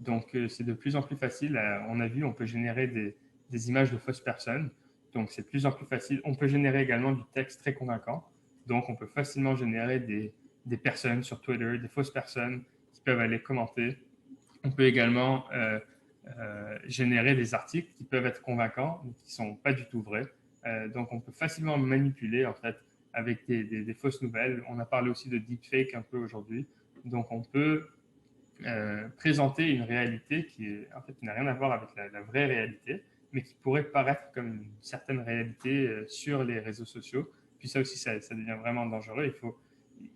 Donc, c'est de plus en plus facile. On a vu, on peut générer des images de fausses personnes. Donc, c'est de plus en plus facile. On peut générer également du texte très convaincant. Donc, on peut facilement générer des personnes sur Twitter, des fausses personnes qui peuvent aller commenter. On peut également générer des articles qui peuvent être convaincants, mais qui ne sont pas du tout vrais. Donc, on peut facilement manipuler, en fait, avec des fausses nouvelles. On a parlé aussi de deepfake un peu aujourd'hui. Donc, on peut présenter une réalité qui n'a rien à voir avec la vraie réalité, mais qui pourrait paraître comme une certaine réalité sur les réseaux sociaux. Puis ça aussi, ça devient vraiment dangereux.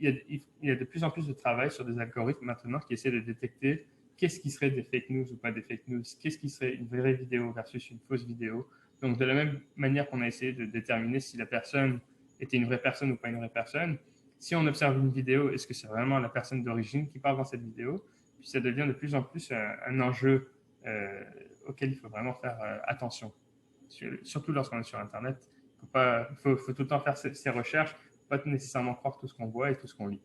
Il y a de plus en plus de travail sur des algorithmes maintenant qui essaient de détecter qu'est-ce qui serait des fake news ou pas des fake news, qu'est-ce qui serait une vraie vidéo versus une fausse vidéo. Donc, de la même manière qu'on a essayé de déterminer si la personne était une vraie personne ou pas une vraie personne, si on observe une vidéo, est-ce que c'est vraiment la personne d'origine qui parle dans cette vidéo? Puis ça devient de plus en plus un enjeu auquel il faut vraiment faire attention, surtout lorsqu'on est sur Internet. Il faut tout le temps faire ses recherches, pas nécessairement croire tout ce qu'on voit et tout ce qu'on lit.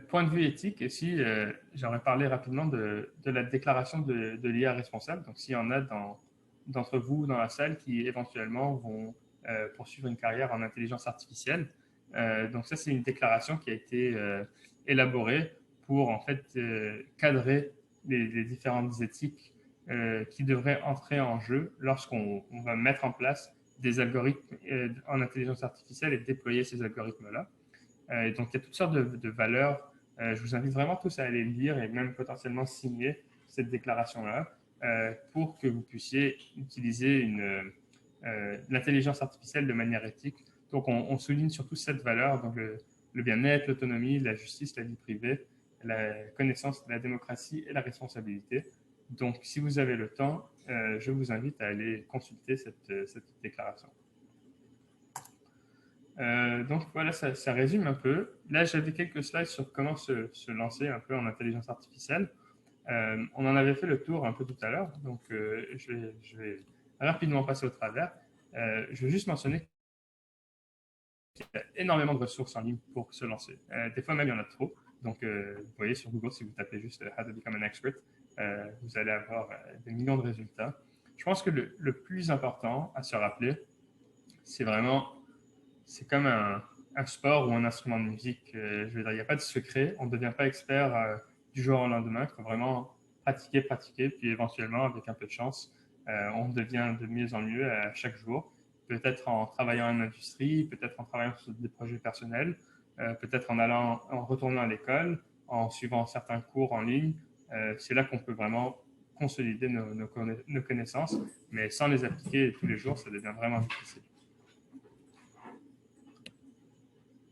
Point de vue éthique, ici, j'aurais parlé rapidement de la déclaration de l'IA responsable. Donc, s'il y en a d'entre vous dans la salle qui éventuellement vont poursuivre une carrière en intelligence artificielle. Donc, ça, c'est une déclaration qui a été élaborée pour en fait cadrer les différentes éthiques qui devraient entrer en jeu lorsqu'on va mettre en place des algorithmes en intelligence artificielle et déployer ces algorithmes-là. Donc, il y a toutes sortes de valeurs. Je vous invite vraiment tous à aller lire et même potentiellement signer cette déclaration-là pour que vous puissiez utiliser l'intelligence artificielle de manière éthique. Donc, on souligne surtout cette valeur, donc le bien-être, l'autonomie, la justice, la vie privée, la connaissance, la démocratie et la responsabilité. Donc, si vous avez le temps, je vous invite à aller consulter cette déclaration. Donc voilà, ça résume un peu. Là, j'avais quelques slides sur comment se lancer un peu en intelligence artificielle. On en avait fait le tour un peu tout à l'heure, donc je vais rapidement passer au travers. Je veux juste mentionner qu'il y a énormément de ressources en ligne pour se lancer. Des fois même, il y en a trop. Donc, vous voyez sur Google, si vous tapez juste « How to become an expert », vous allez avoir des millions de résultats. Je pense que le plus important à se rappeler, c'est comme un sport ou un instrument de musique. Je veux dire, il n'y a pas de secret. On ne devient pas expert du jour au lendemain. Il faut vraiment pratiquer, puis éventuellement, avec un peu de chance, on devient de mieux en mieux à chaque jour. Peut-être en travaillant en industrie, peut-être en travaillant sur des projets personnels, peut-être en retournant à l'école, en suivant certains cours en ligne. C'est là qu'on peut vraiment consolider nos connaissances, mais sans les appliquer tous les jours, ça devient vraiment difficile.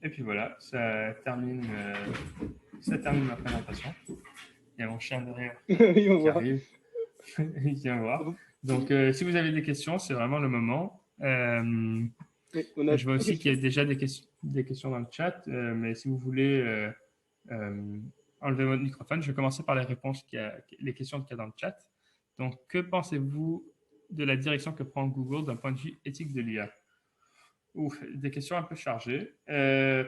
Et puis voilà, ça termine ma présentation. Il y a mon chien derrière qui arrive. Il vient voir. Donc, si vous avez des questions, c'est vraiment le moment. Je vois aussi qu'il y a déjà des questions dans le chat, mais si vous voulez enlever votre microphone, je vais commencer par les questions qu'il y a dans le chat. Donc, que pensez-vous de la direction que prend Google d'un point de vue éthique de l'IA? Ouf, des questions un peu chargées. Je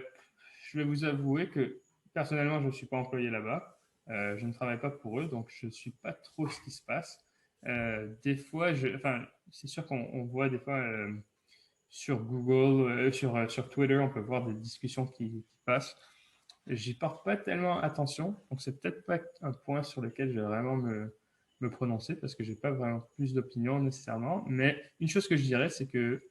vais vous avouer que personnellement, je ne suis pas employé là-bas. Je ne travaille pas pour eux, donc je ne suis pas trop ce qui se passe. Des fois, c'est sûr qu'on voit des fois sur Google, sur Twitter, on peut voir des discussions qui passent. J'y porte pas tellement attention, donc c'est peut-être pas un point sur lequel je vais vraiment me prononcer parce que j'ai pas vraiment plus d'opinion nécessairement. Mais une chose que je dirais, c'est que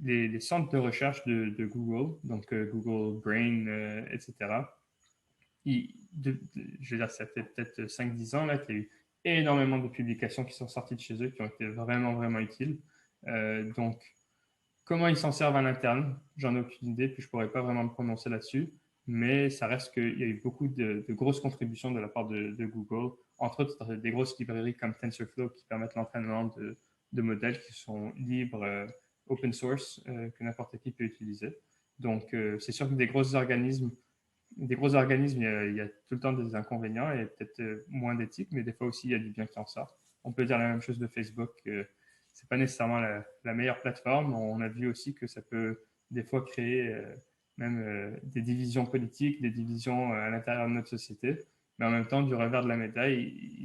les centres de recherche de Google, donc Google Brain, etc., je veux dire, ça fait peut-être 5-10 ans là, qu'il y a eu énormément de publications qui sont sorties de chez eux qui ont été vraiment, vraiment utiles. Donc, comment ils s'en servent à l'interne, j'en ai aucune idée, puis je ne pourrais pas vraiment me prononcer là-dessus, mais ça reste qu'il y a eu beaucoup de grosses contributions de la part de Google, entre autres des grosses librairies comme TensorFlow qui permettent l'entraînement de modèles qui sont libres, open source, que n'importe qui peut utiliser. Donc, c'est sûr que des gros organismes des gros organismes, il y a tout le temps des inconvénients et peut-être moins d'éthique, mais des fois aussi, il y a du bien qui en sort. On peut dire la même chose de Facebook. C'est pas nécessairement la meilleure plateforme. On a vu aussi que ça peut des fois créer même des divisions politiques, des divisions à l'intérieur de notre société. Mais en même temps, du revers de la médaille,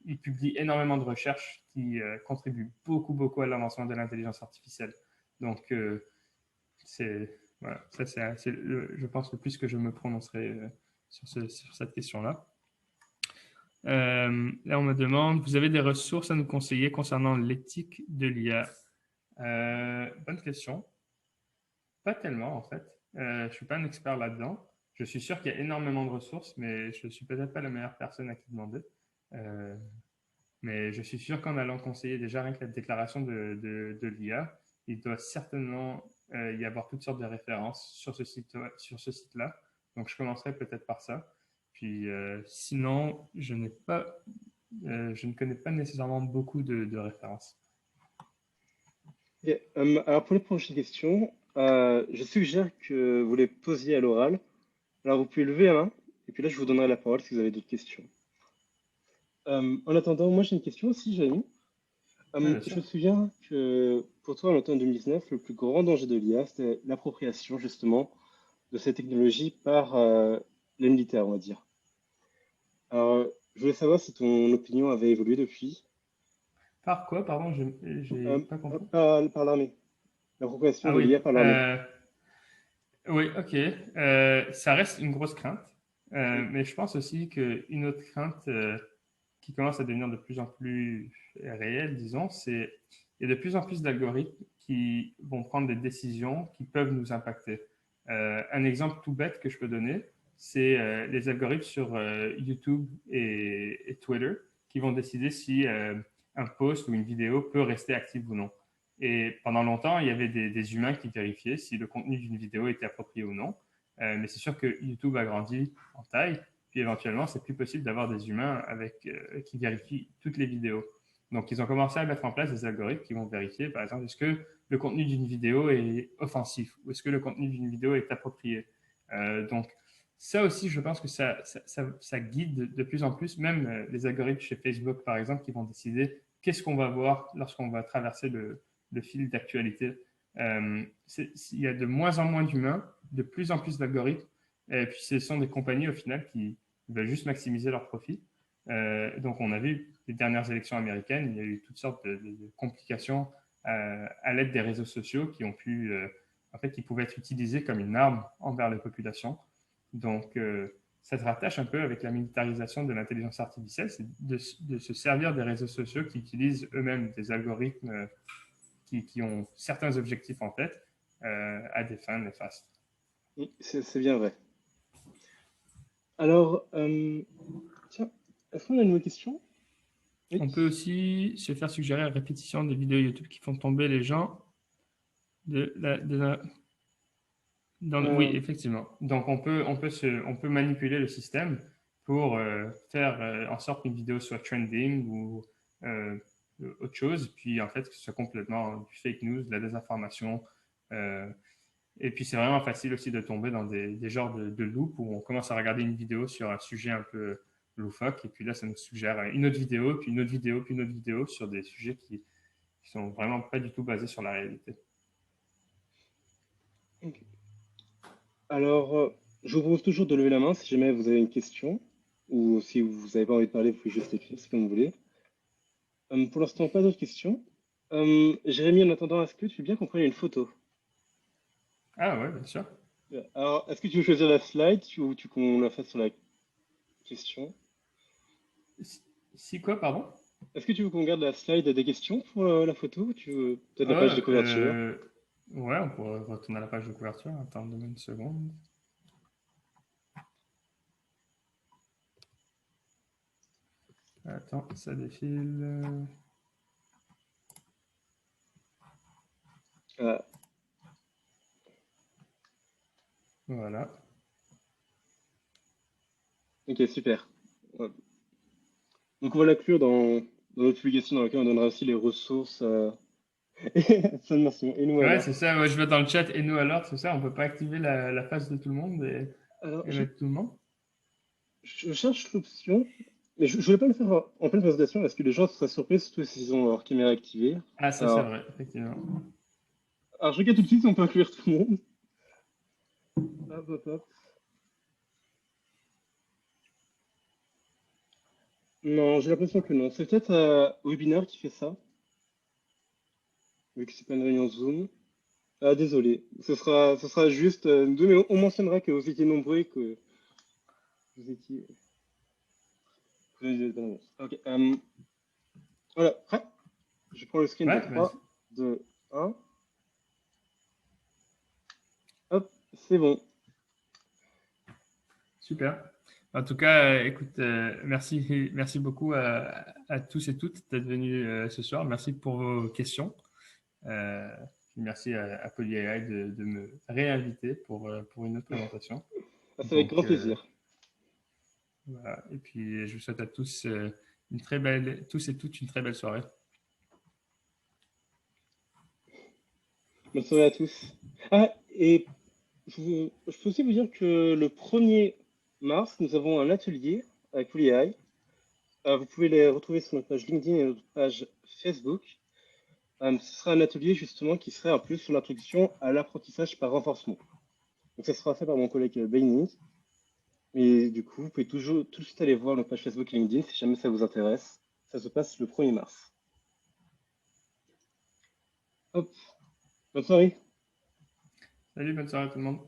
ils publient énormément de recherches qui contribuent beaucoup à l'avancement de l'intelligence artificielle. Donc, voilà, ça c'est je pense le plus que je me prononcerai sur cette question-là. Là, on me demande, vous avez des ressources à nous conseiller concernant l'éthique de l'IA? Bonne question. Pas tellement, en fait. Je ne suis pas un expert là-dedans. Je suis sûr qu'il y a énormément de ressources, mais je ne suis peut-être pas la meilleure personne à qui demander. Mais je suis sûr qu'en allant conseiller déjà rien que la déclaration de l'IA, il doit certainement y avoir toutes sortes de références sur ce site-là. Donc, je commencerai peut-être par ça. Puis, sinon, je ne connais pas nécessairement beaucoup de références. Ok, alors, pour les prochaines questions, je suggère que vous les posiez à l'oral. Alors, vous pouvez lever la main, et puis là, je vous donnerai la parole si vous avez d'autres questions. En attendant, moi, j'ai une question aussi, Jamie. Je me souviens que pour toi, en l'automne 2019, le plus grand danger de l'IA, c'était l'appropriation, justement, de ces technologies par les militaires, on va dire. Alors, je voulais savoir si ton opinion avait évolué depuis. Par quoi, pardon, j'ai pas compris. Par l'armée. L'appropriation Ah de oui, l'IA par l'armée. oui, ok. Ça reste une grosse crainte, mais je pense aussi qu'une autre crainte qui commence à devenir de plus en plus réelle, disons, c'est il y a de plus en plus d'algorithmes qui vont prendre des décisions qui peuvent nous impacter. Un exemple tout bête que je peux donner, c'est les algorithmes sur YouTube et Twitter qui vont décider si un post ou une vidéo peut rester active ou non. Et pendant longtemps, il y avait des humains qui vérifiaient si le contenu d'une vidéo était approprié ou non. Mais c'est sûr que YouTube a grandi en taille, puis éventuellement, c'est plus possible d'avoir des humains qui vérifient toutes les vidéos. Donc, ils ont commencé à mettre en place des algorithmes qui vont vérifier, par exemple, est-ce que le contenu d'une vidéo est offensif ou est-ce que le contenu d'une vidéo est approprié. Donc, ça aussi, je pense que ça guide de plus en plus, même les algorithmes chez Facebook, par exemple, qui vont décider qu'est-ce qu'on va voir lorsqu'on va traverser le fil d'actualité. Il y a de moins en moins d'humains, de plus en plus d'algorithmes, et puis ce sont des compagnies au final qui veulent juste maximiser leurs profits. Donc on a vu les dernières élections américaines, il y a eu toutes sortes de complications à l'aide des réseaux sociaux qui ont pu, en fait, qui pouvaient être utilisés comme une arme envers les populations. Donc ça se rattache un peu avec la militarisation de l'intelligence artificielle, c'est de se servir des réseaux sociaux qui utilisent eux-mêmes des algorithmes qui ont certains objectifs en tête à des fins néfastes. C'est bien vrai. Alors, tiens, est-ce qu'on a une nouvelle question? Oui. On peut aussi se faire suggérer la répétition des vidéos YouTube qui font tomber les gens Oui, effectivement. Donc, on peut manipuler le système pour faire en sorte qu'une vidéo soit trending ou autre chose, puis en fait, que ce soit complètement du fake news, de la désinformation. Et puis, c'est vraiment facile aussi de tomber dans des genres de loop où on commence à regarder une vidéo sur un sujet un peu loufoque, et puis là, ça nous suggère une autre vidéo, puis une autre vidéo, puis une autre vidéo sur des sujets qui sont vraiment pas du tout basés sur la réalité. Okay. Alors, je vous propose toujours de lever la main si jamais vous avez une question, ou si vous n'avez pas envie de parler, vous pouvez juste écrire, c'est comme vous voulez. Pour l'instant, pas d'autres questions. Jérémy, en attendant, est-ce que tu veux bien qu'on prenne une photo? Ah ouais, bien sûr. Alors, est-ce que tu veux choisir la slide ou qu'on la fasse sur la question? Si quoi, pardon? Est-ce que tu veux qu'on garde la slide des questions pour la photo ou tu veux peut-être la page de couverture? Ouais, on pourrait retourner à la page de couverture. Attendez-moi une seconde. Attends, ça défile. Voilà. Ok, super. Ouais. Donc on va l'inclure dans notre publication dans laquelle on donnera aussi les ressources. Et nous ouais, alors. c'est ça. Ouais, je vais dans le chat et nous alors, c'est ça. On peut pas activer la face de tout le monde. Alors, et mettre tout le monde. je cherche l'option, mais je voulais pas le faire en pleine présentation parce que les gens seraient surpris, surtout s'ils ont leur caméra activée. Ah, ça c'est Alors, vrai, effectivement. alors, je regarde tout de suite si on peut inclure tout le monde. Hop, hop, hop. Non, j'ai l'impression que non. C'est peut-être Webinar qui fait ça, vu que c'est pas une réunion Zoom. Ah, désolé. Ce sera juste nous deux, mais on mentionnera que vous étiez nombreux et que vous étiez. Vous avez des bonnes annonces. Ok. Voilà, prêt? Je prends le screen de Ouais, vas-y. 3, 2, 1. Hop, c'est bon. Super. En tout cas, écoute, merci beaucoup à tous et toutes d'être venus ce soir. Merci pour vos questions. Merci à PolyAI de me réinviter pour une autre présentation. C'est avec grand plaisir. Voilà. Et puis, je vous souhaite à tous tous et toutes une très belle soirée. Bonne soirée à tous. Ah, et je peux aussi vous dire que le 1er mars, nous avons un atelier avec PolyAI. Vous pouvez les retrouver sur notre page LinkedIn et notre page Facebook. Ce sera un atelier justement qui serait en plus sur l'introduction à l'apprentissage par renforcement. Donc ça sera fait par mon collègue Baining. Mais du coup, vous pouvez toujours tout de suite aller voir notre page Facebook et LinkedIn si jamais ça vous intéresse. Ça se passe le 1er mars. Hop, bonne soirée. Salut, bonne soirée à tout le monde.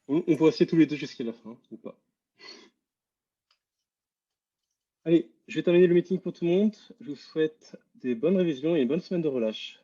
On peut rester tous les deux jusqu'à la fin, ou pas. Allez, je vais terminer le meeting pour tout le monde. Je vous souhaite des bonnes révisions et une bonne semaine de relâche.